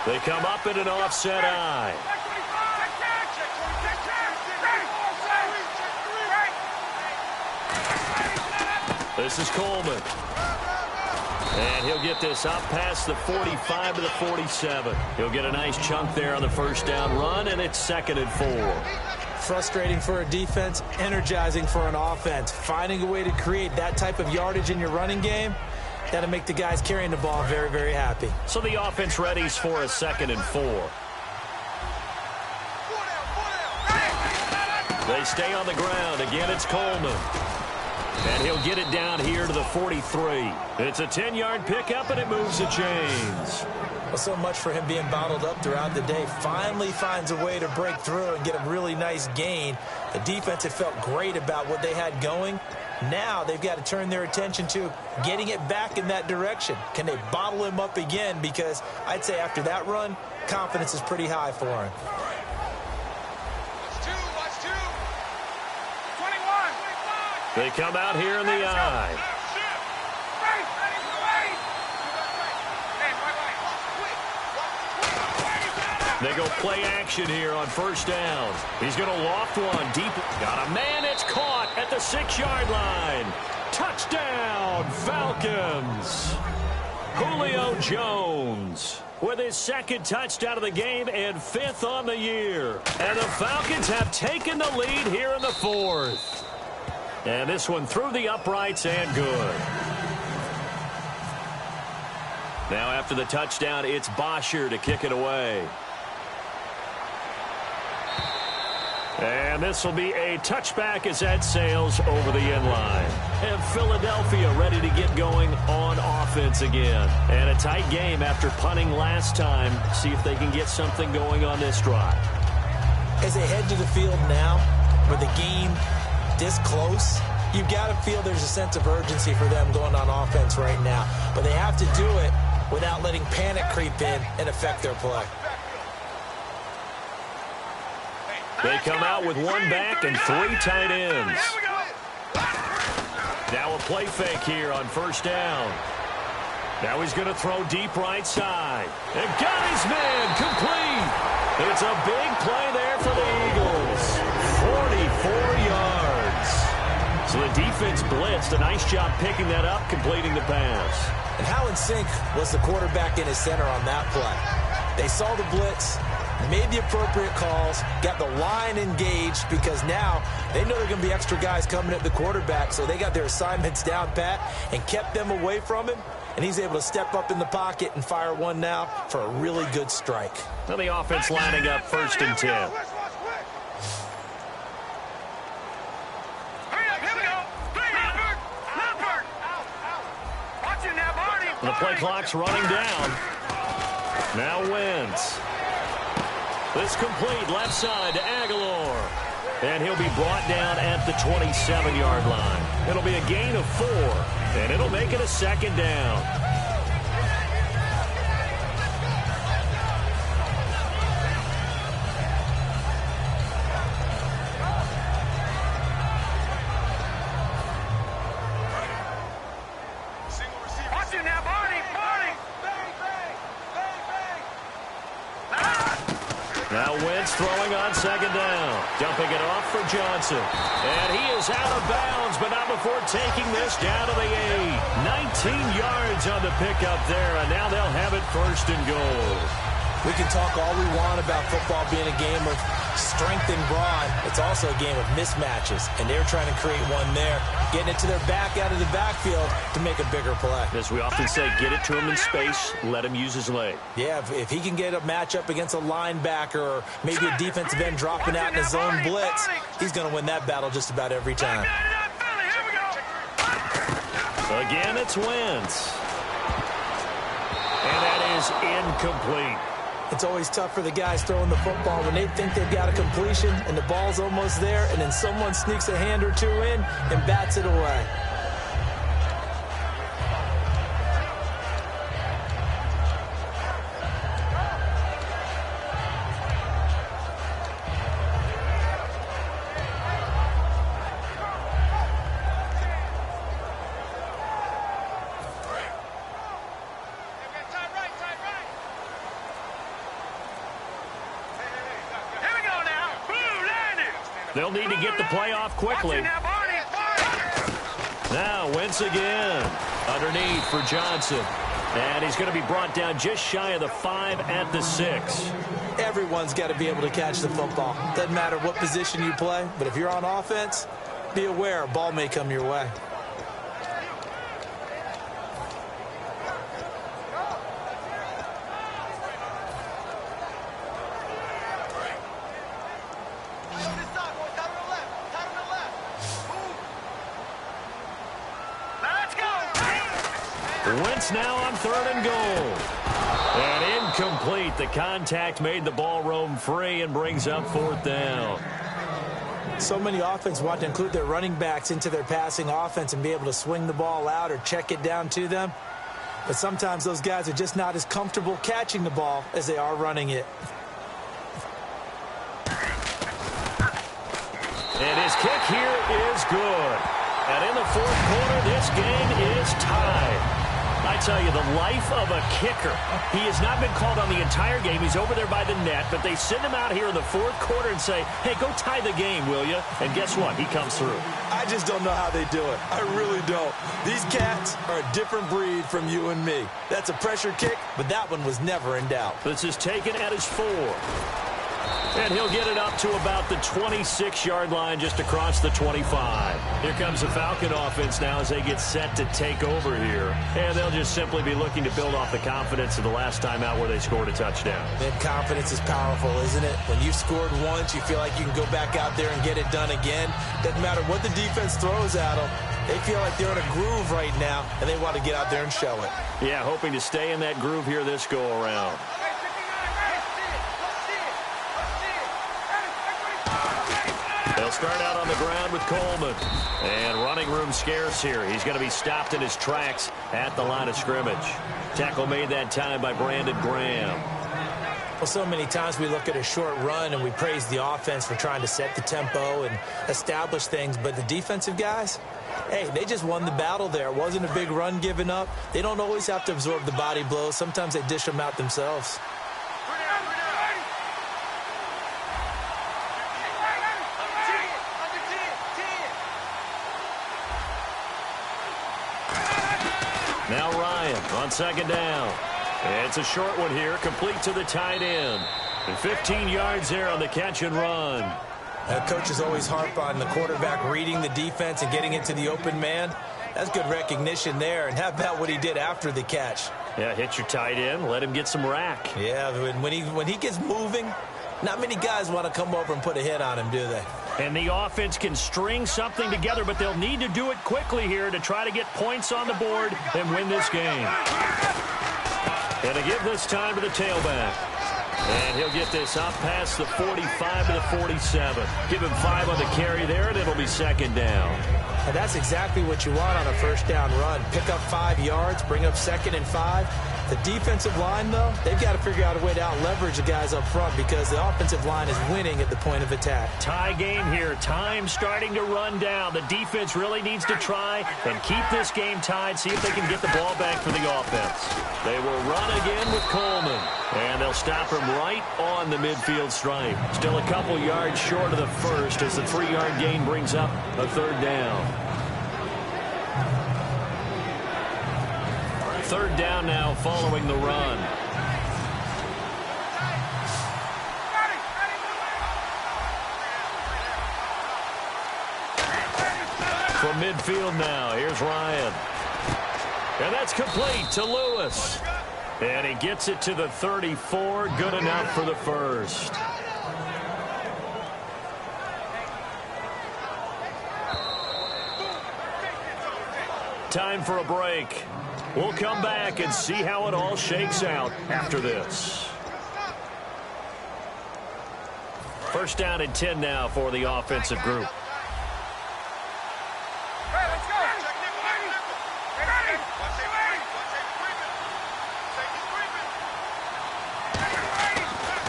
They come up in an offset eye. This is Coleman. And he'll get this up past the 45 to the 47. He'll get a nice chunk there on the first down run, and it's 2nd and 4. Frustrating for a defense, energizing for an offense. Finding a way to create that type of yardage in your running game, that'll make the guys carrying the ball very, very happy. So the offense readies for a 2nd and 4. They stay on the ground. Again, it's Coleman. And he'll get it down here to the 43. It's a 10-yard pickup, and it moves the chains. Well, so much for him being bottled up throughout the day. Finally finds a way to break through and get a really nice gain. The defense had felt great about what they had going. Now they've got to turn their attention to getting it back in that direction. Can they bottle him up again? Because I'd say after that run, confidence is pretty high for him. Watch two. 21. They come out here in the eye. They go play action here on first down. He's going to loft one deep. Got a man. It's caught at the 6-yard line. Touchdown, Falcons. Julio Jones with his second touchdown of the game and 5th on the year. And the Falcons have taken the lead here in the 4th. And this one through the uprights and good. Now after the touchdown, it's Bosher to kick it away. And this will be a touchback as that sails over the end line. And Philadelphia ready to get going on offense again. And a tight game after punting last time. See if they can get something going on this drive. As they head to the field now, with the game this close, you've got to feel there's a sense of urgency for them going on offense right now. But they have to do it without letting panic creep in and affect their play. They come out with one back and 3 tight ends. Now a play fake here on first down. Now he's going to throw deep right side. And got his man complete. It's a big play there for the Eagles. 44 yards. So the defense blitzed. A nice job picking that up, completing the pass. And how in sync was the quarterback in his center on that play? They saw the blitz, made the appropriate calls, got the line engaged because now they know there are going to be extra guys coming at the quarterback, so they got their assignments down pat and kept them away from him, and he's able to step up in the pocket and fire one now for a really good strike. Now the offense lining up 1st and 10. The play clock's running down. Now Wentz. This complete left side to Aguilar. And he'll be brought down at the 27-yard line. It'll be a gain of 4, and it'll make it a 2nd down. Now Wentz throwing on 2nd down. Dumping it off for Johnson. And he is out of bounds, but not before taking this down to the 8. 19 yards on the pickup there, and now they'll have it 1st and goal. We can talk all we want about football being a game of strength and brawn. It's also a game of mismatches, and they're trying to create one there, getting it to their back out of the backfield to make a bigger play. As we often say, get it to him in space, let him use his leg. Yeah, if he can get a matchup against a linebacker or maybe a defensive end dropping out in a zone blitz, he's going to win that battle just about every time. Again, it's Wentz. And that is incomplete. It's always tough for the guys throwing the football when they think they've got a completion and the ball's almost there, and then someone sneaks a hand or two in and bats it away. They'll need to get the play off quickly. Now Wentz again. Underneath for Johnson. And he's going to be brought down just shy of the 5 at the 6. Everyone's got to be able to catch the football. Doesn't matter what position you play, but if you're on offense, be aware a ball may come your way. Wentz now on 3rd and goal. And incomplete. The contact made the ball roam free and brings up 4th down. So many offenses want to include their running backs into their passing offense and be able to swing the ball out or check it down to them. But sometimes those guys are just not as comfortable catching the ball as they are running it. And his kick here is good. And in the fourth quarter, this game is tied. I tell you, the life of a kicker. He has not been called on the entire game. He's over there by the net, but they send him out here in the fourth quarter and say, hey, go tie the game, will you? And guess what? He comes through. I just don't know how they do it. I really don't. These cats are a different breed from you and me. That's a pressure kick, but that one was never in doubt. This is taken at his 4. And he'll get it up to about the 26-yard line, just across the 25. Here comes the Falcon offense now as they get set to take over here. And they'll just simply be looking to build off the confidence of the last time out where they scored a touchdown. And confidence is powerful, isn't it? When you've scored once, you feel like you can go back out there and get it done again. Doesn't matter what the defense throws at them. They feel like they're in a groove right now, and they want to get out there and show it. Yeah, hoping to stay in that groove here this go-around. They'll start out on the ground with Coleman. And running room scarce here. He's going to be stopped in his tracks at the line of scrimmage. Tackle made that time by Brandon Graham. Well, so many times we look at a short run and we praise the offense for trying to set the tempo and establish things. But the defensive guys, hey, they just won the battle there. It wasn't a big run given up. They don't always have to absorb the body blows. Sometimes they dish them out themselves. Now Ryan on second down. It's a short one here, complete to the tight end. And 15 yards there on the catch and run. Coaches always harp on the quarterback reading the defense and getting into the open man. That's good recognition there. And how about what he did after the catch? Yeah, hit your tight end, let him get some rack. Yeah, when he gets moving, not many guys want to come over and put a hit on him, do they? And the offense can string something together, but they'll need to do it quickly here to try to get points on the board and win this game. And to give this time to the tailback. And he'll get this up past the 45 to the 47. Give him 5 on the carry there, and it'll be second down. And that's exactly what you want on a first down run. Pick up 5 yards, bring up 2nd and 5. The defensive line, though, they've got to figure out a way to out-leverage the guys up front because the offensive line is winning at the point of attack. Tie game here. Time starting to run down. The defense really needs to try and keep this game tied, see if they can get the ball back for the offense. They will run again with Coleman, and they'll stop him right on the midfield stripe. Still a couple yards short of the first as the 3-yard gain brings up a third down. Third down now following the run. From midfield now, here's Ryan. And that's complete to Lewis. And he gets it to the 34. Good enough for the first. Time for a break. We'll come back and see how it all shakes out after this. First down and 10 now for the offensive group.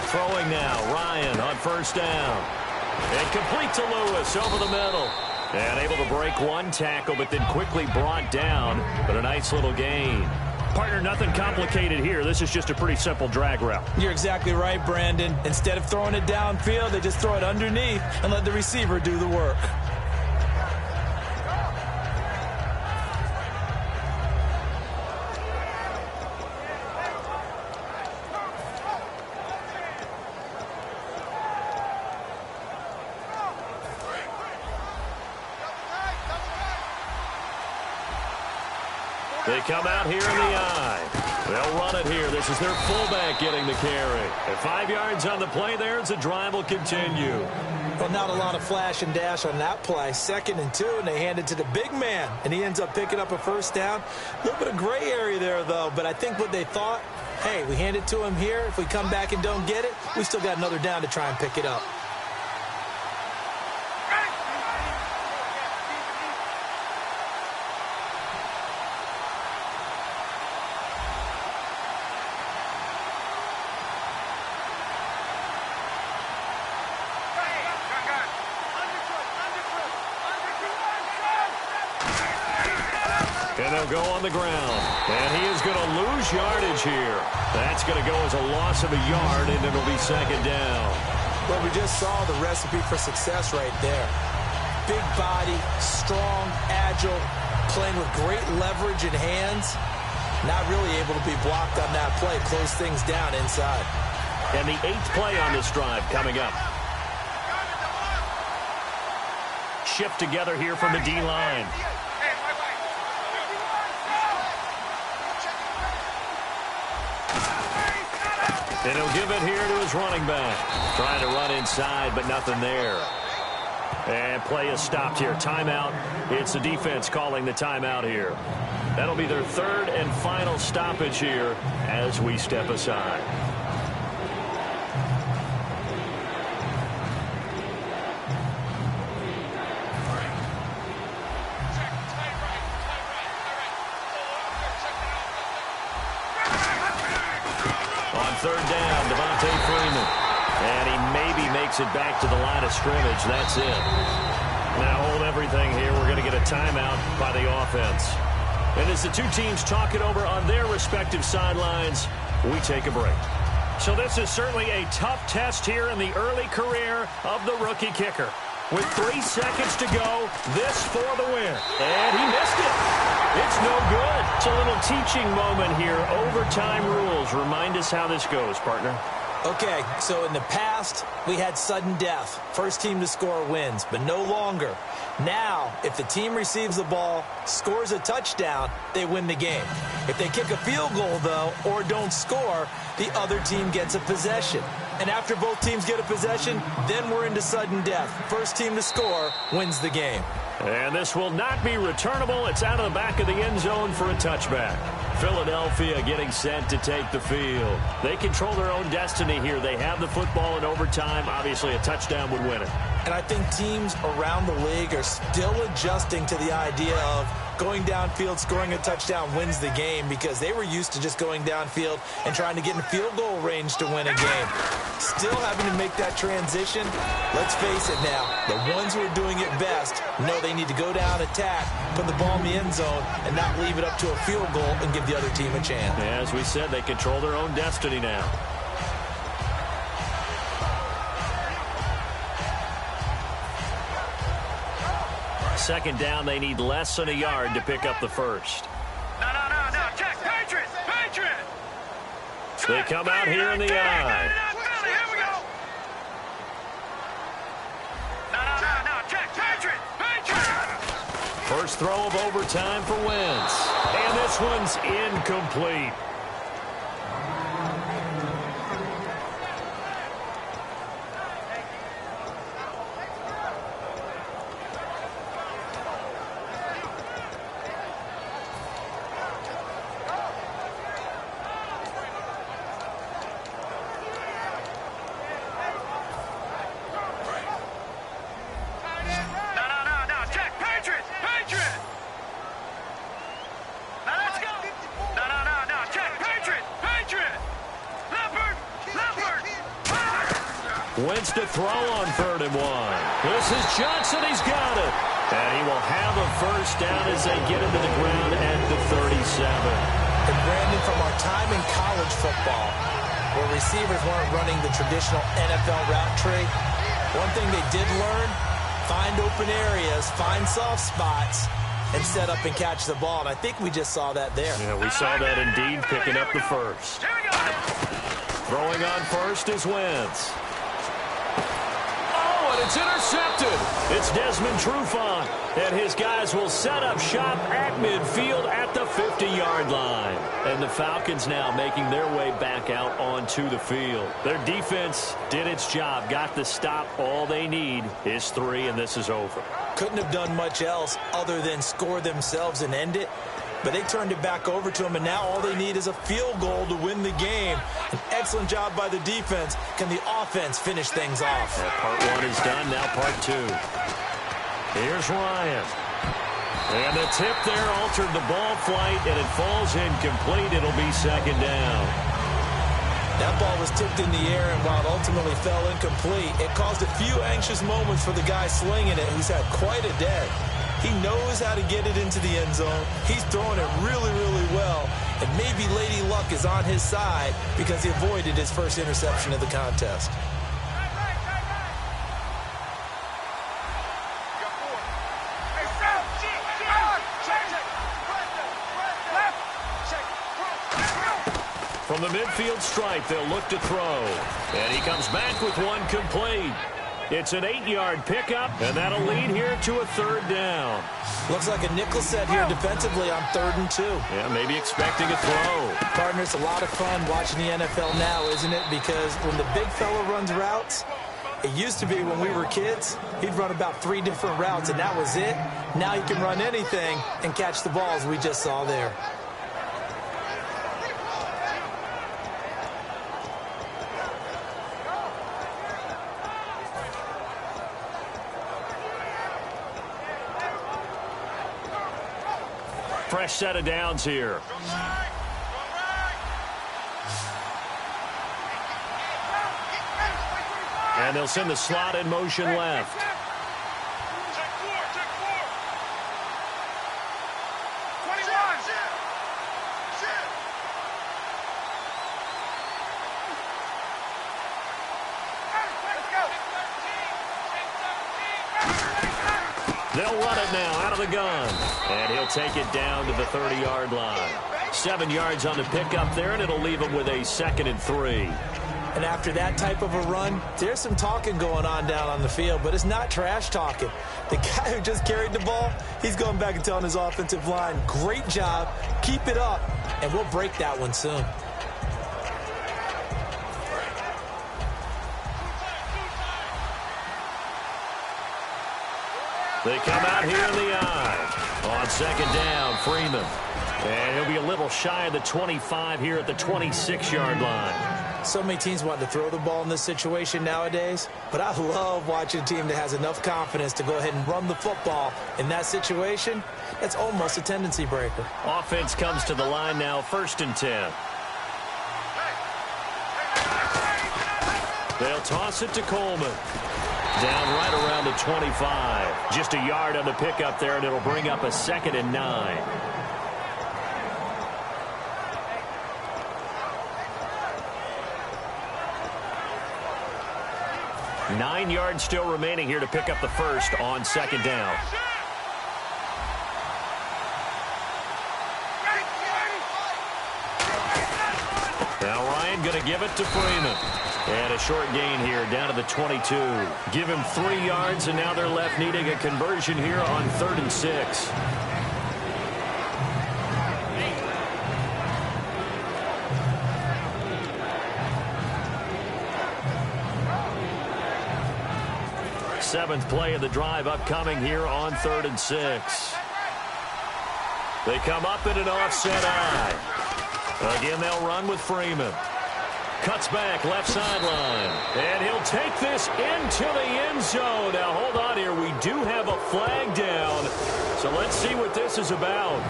Throwing now, Ryan on first down. And complete to Lewis over the middle. And able to break one tackle, but then quickly brought down. But a nice little gain. Partner, nothing complicated here. This is just a pretty simple drag route. You're exactly right, Brandon. Instead of throwing it downfield, they just throw it underneath and let the receiver do the work. They come out here in the eye. They'll run it here. This is their fullback getting the carry. And 5 yards on the play there as the drive will continue. Well, not a lot of flash and dash on that play. 2nd and 2, and they hand it to the big man. And he ends up picking up a first down. A little bit of gray area there, though. But I think what they thought, hey, we hand it to him here. If we come back and don't get it, we still got another down to try and pick it up. Ready? And they'll go on the ground. And he is going to lose yardage here. That's going to go as a loss of a yard, and it'll be second down. Well, we just saw the recipe for success right there. Big body, strong, agile, playing with great leverage in hands. Not really able to be blocked on that play. Close things down inside. And the 8th play on this drive coming up. Shift together here from the D-line. And he'll give it here to his running back. Trying to run inside, but nothing there. And play is stopped here. Timeout. It's the defense calling the timeout here. That'll be their 3rd and final stoppage here as we step aside. On 3rd down, Devontae Freeman. And he maybe makes it back to the line of scrimmage. That's it. Now hold everything here. We're going to get a timeout by the offense. And as the two teams talk it over on their respective sidelines, we take a break. So this is certainly a tough test here in the early career of the rookie kicker. With 3 seconds to go, this for the win. And he missed it. It's no good. It's a little teaching moment here. Overtime rules. Remind us how this goes, partner. Okay, so in the past, we had sudden death. First team to score wins, but no longer. Now, if the team receives the ball, scores a touchdown, they win the game. If they kick a field goal, though, or don't score, the other team gets a possession. And after both teams get a possession, then we're into sudden death. First team to score wins the game. And this will not be returnable. It's out of the back of the end zone for a touchback. Philadelphia getting set to take the field. They control their own destiny here. They have the football in overtime. Obviously, a touchdown would win it. And I think teams around the league are still adjusting to the idea of going downfield, scoring a touchdown wins the game, because they were used to just going downfield and trying to get in field goal range to win a game. Still having to make that transition. Let's face it now, the ones who are doing it best know they need to go down, attack, put the ball in the end zone, and not leave it up to a field goal and give the other team a chance. As we said, they control their own destiny now. Second down, they need less than a yard to pick up the first. No. Check. Patriots. They come out here in the eye. Here we go. No. Check. Patriots. First throw of overtime for Wentz. And this one's incomplete. Wentz to throw on 3rd and 1. This is Johnson. He's got it. And he will have a first down as they get into the ground at the 37. And Brandon, from our time in college football, where receivers weren't running the traditional NFL route tree, one thing they did learn, find open areas, find soft spots, and set up and catch the ball. And I think we just saw that there. Yeah, we saw that indeed, picking up the first. Throwing on first is Wentz. It's intercepted. It's Desmond Trufant, and his guys will set up shop at midfield at the 50-yard line. And the Falcons now making their way back out onto the field. Their defense did its job, got the stop. All they need is 3, and this is over. Couldn't have done much else other than score themselves and end it. But they turned it back over to him, and now all they need is a field goal to win the game. An excellent job by the defense. Can the offense finish things off? Yeah, part 1 is done, now part 2. Here's Ryan. And the tip there altered the ball flight, and it falls incomplete. It'll be second down. That ball was tipped in the air, and while it ultimately fell incomplete, it caused a few anxious moments for the guy slinging it, who's had quite a day. He knows how to get it into the end zone. He's throwing it really, really well. And maybe Lady Luck is on his side because he avoided his first interception of the contest. From the midfield stripe, they'll look to throw. And he comes back with one complete. It's an 8-yard pickup, and that'll lead here to a third down. Looks like a nickel set here defensively on 3rd and 2. Yeah, maybe expecting a throw. Partner, it's a lot of fun watching the NFL now, isn't it? Because when the big fella runs routes, it used to be when we were kids, he'd run about 3 different routes, and that was it. Now he can run anything and catch the balls we just saw there. Fresh set of downs here. And they'll send the slot in motion left. Check 4. 21. They'll run it now out of the gun. And he'll take it down to the 30-yard line. 7 yards on the pickup there, and it'll leave him with a 2nd and 3. And after that type of a run, there's some talking going on down on the field, but it's not trash talking. The guy who just carried the ball, he's going back and telling his offensive line, great job, keep it up, and we'll break that one soon. They come out here in the eye. On 2nd down, Freeman. And he'll be a little shy of the 25 here at the 26-yard line. So many teams want to throw the ball in this situation nowadays, but I love watching a team that has enough confidence to go ahead and run the football in that situation. That's almost a tendency breaker. Offense comes to the line now, 1st and 10. They'll toss it to Coleman. Down right around the 25. Just a yard on the pickup there, and it'll bring up a 2nd and 9. Nine yards still remaining here to pick up the first on 2nd down. Now Ryan going to give it to Freeman. And a short gain here down to the 22. Give him 3 yards, and now they're left needing a conversion here on 3rd and 6. Seventh play of the drive upcoming here on 3rd and 6. They come up in an offset eye. Again, they'll run with Freeman. Cuts back, left sideline. And he'll take this into the end zone. Now, hold on here. We do have a flag down. So let's see what this is about.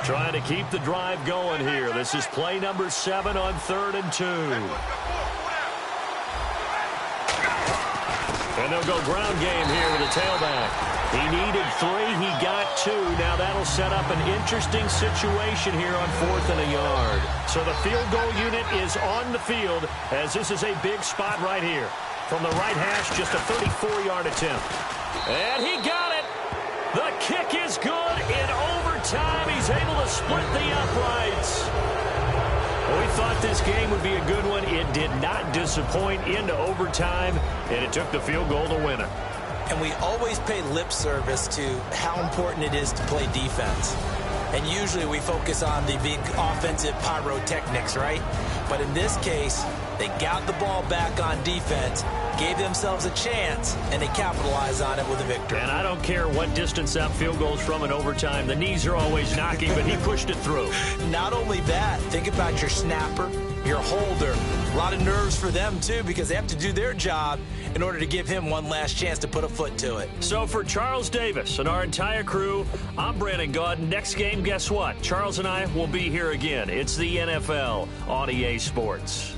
Trying to keep the drive going here. This is play number 7 on 3rd and 2. And they'll go ground game here with a tailback. He needed 3. He got 2. Now that'll set up an interesting situation here on 4th and a yard. So the field goal unit is on the field as this is a big spot right here. From the right hash, just a 34-yard attempt. And he got it. The kick is good in overtime. He's able to split the uprights. We thought this game would be a good one. It did not disappoint into overtime, and it took the field goal to win it. And we always pay lip service to how important it is to play defense. And usually we focus on the big offensive pyrotechnics, right? But in this case, they got the ball back on defense, gave themselves a chance, and they capitalized on it with a victory. And I don't care what distance that field goes from in overtime. The knees are always knocking, but he pushed it through. Not only that, think about your snapper, your holder. A lot of nerves for them, too, because they have to do their job, in order to give him one last chance to put a foot to it. So for Charles Davis and our entire crew, I'm Brandon Gaud. Next game, guess what? Charles and I will be here again. It's the NFL on EA Sports.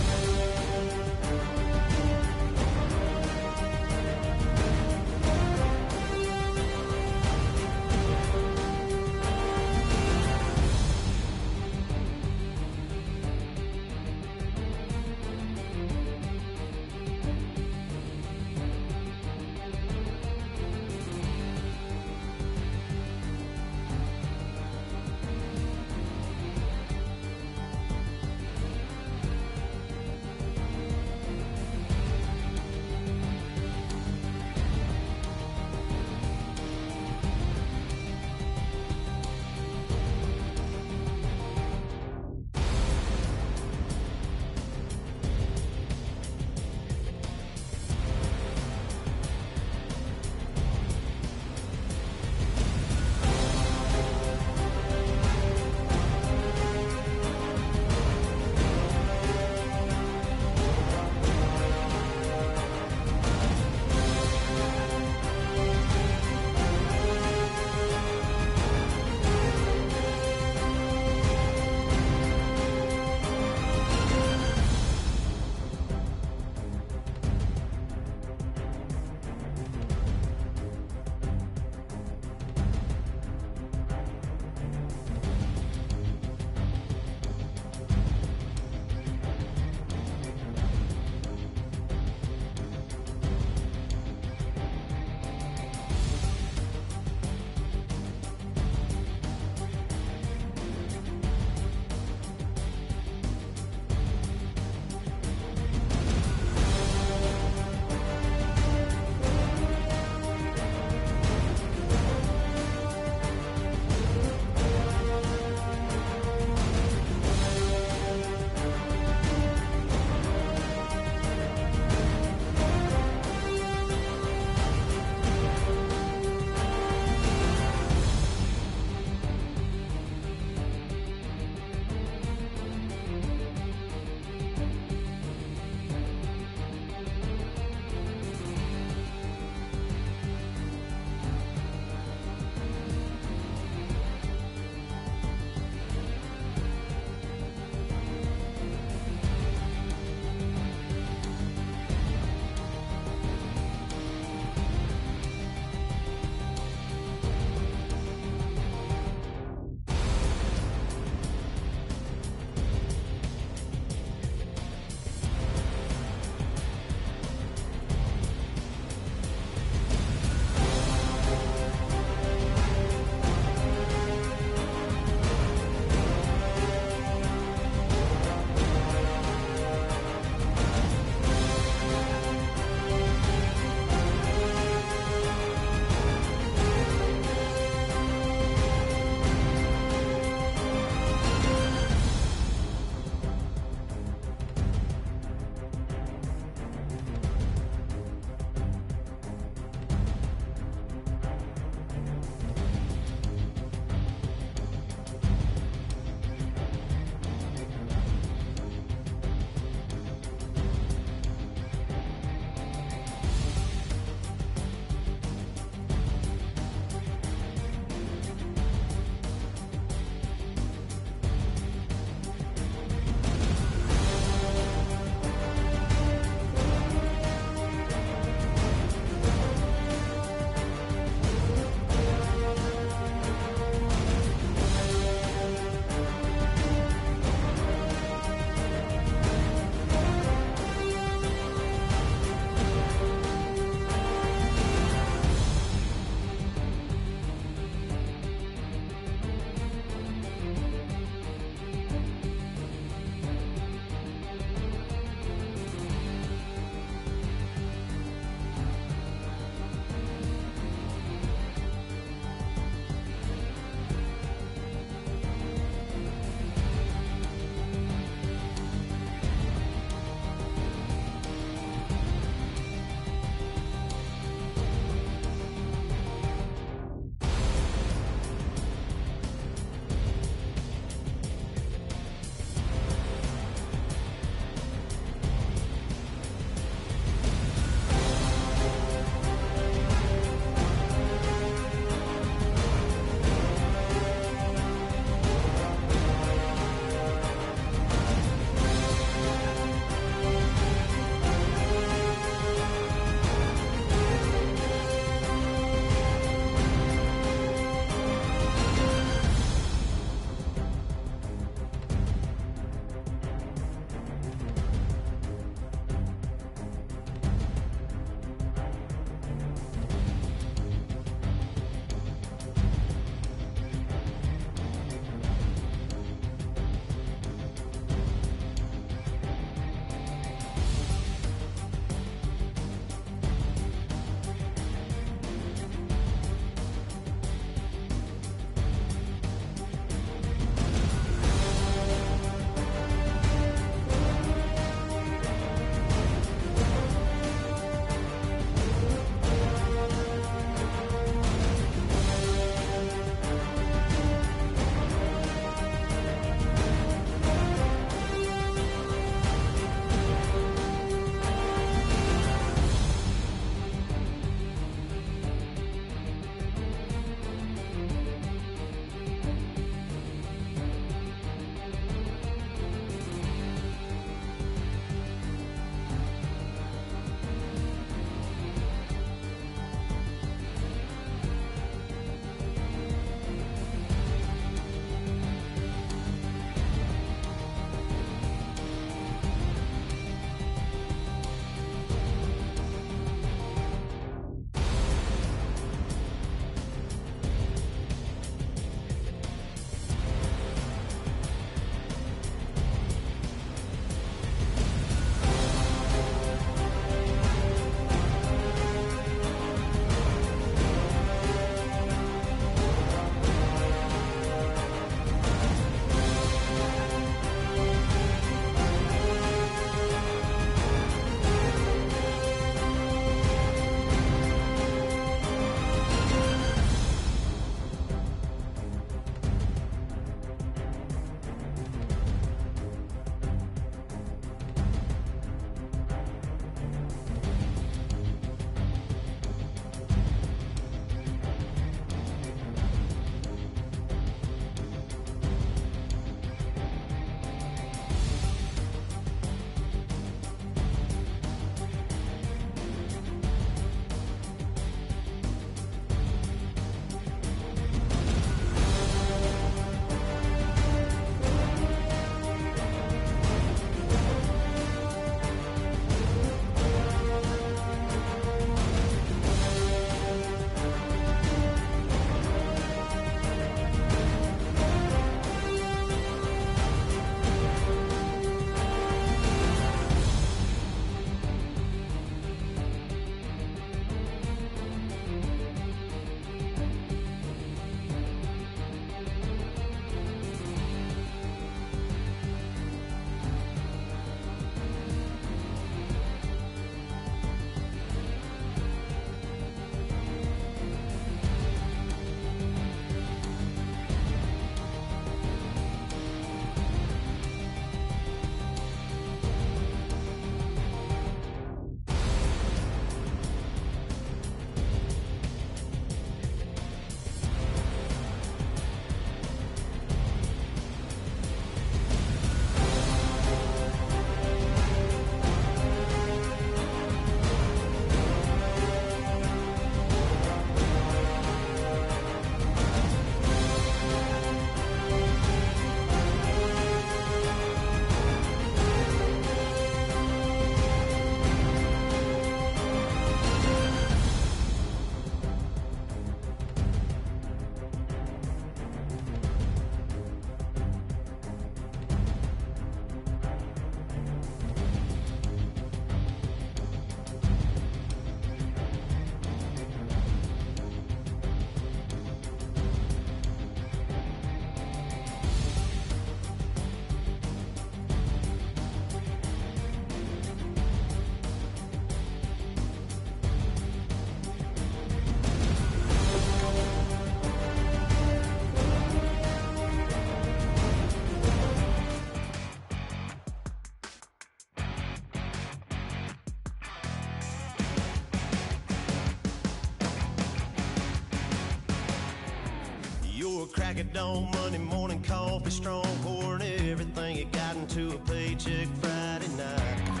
You're a crack at dawn, Monday morning coffee, strong, pouring everything you got into a paycheck Friday night.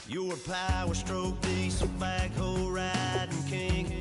You're a power stroke, diesel backhoe riding king,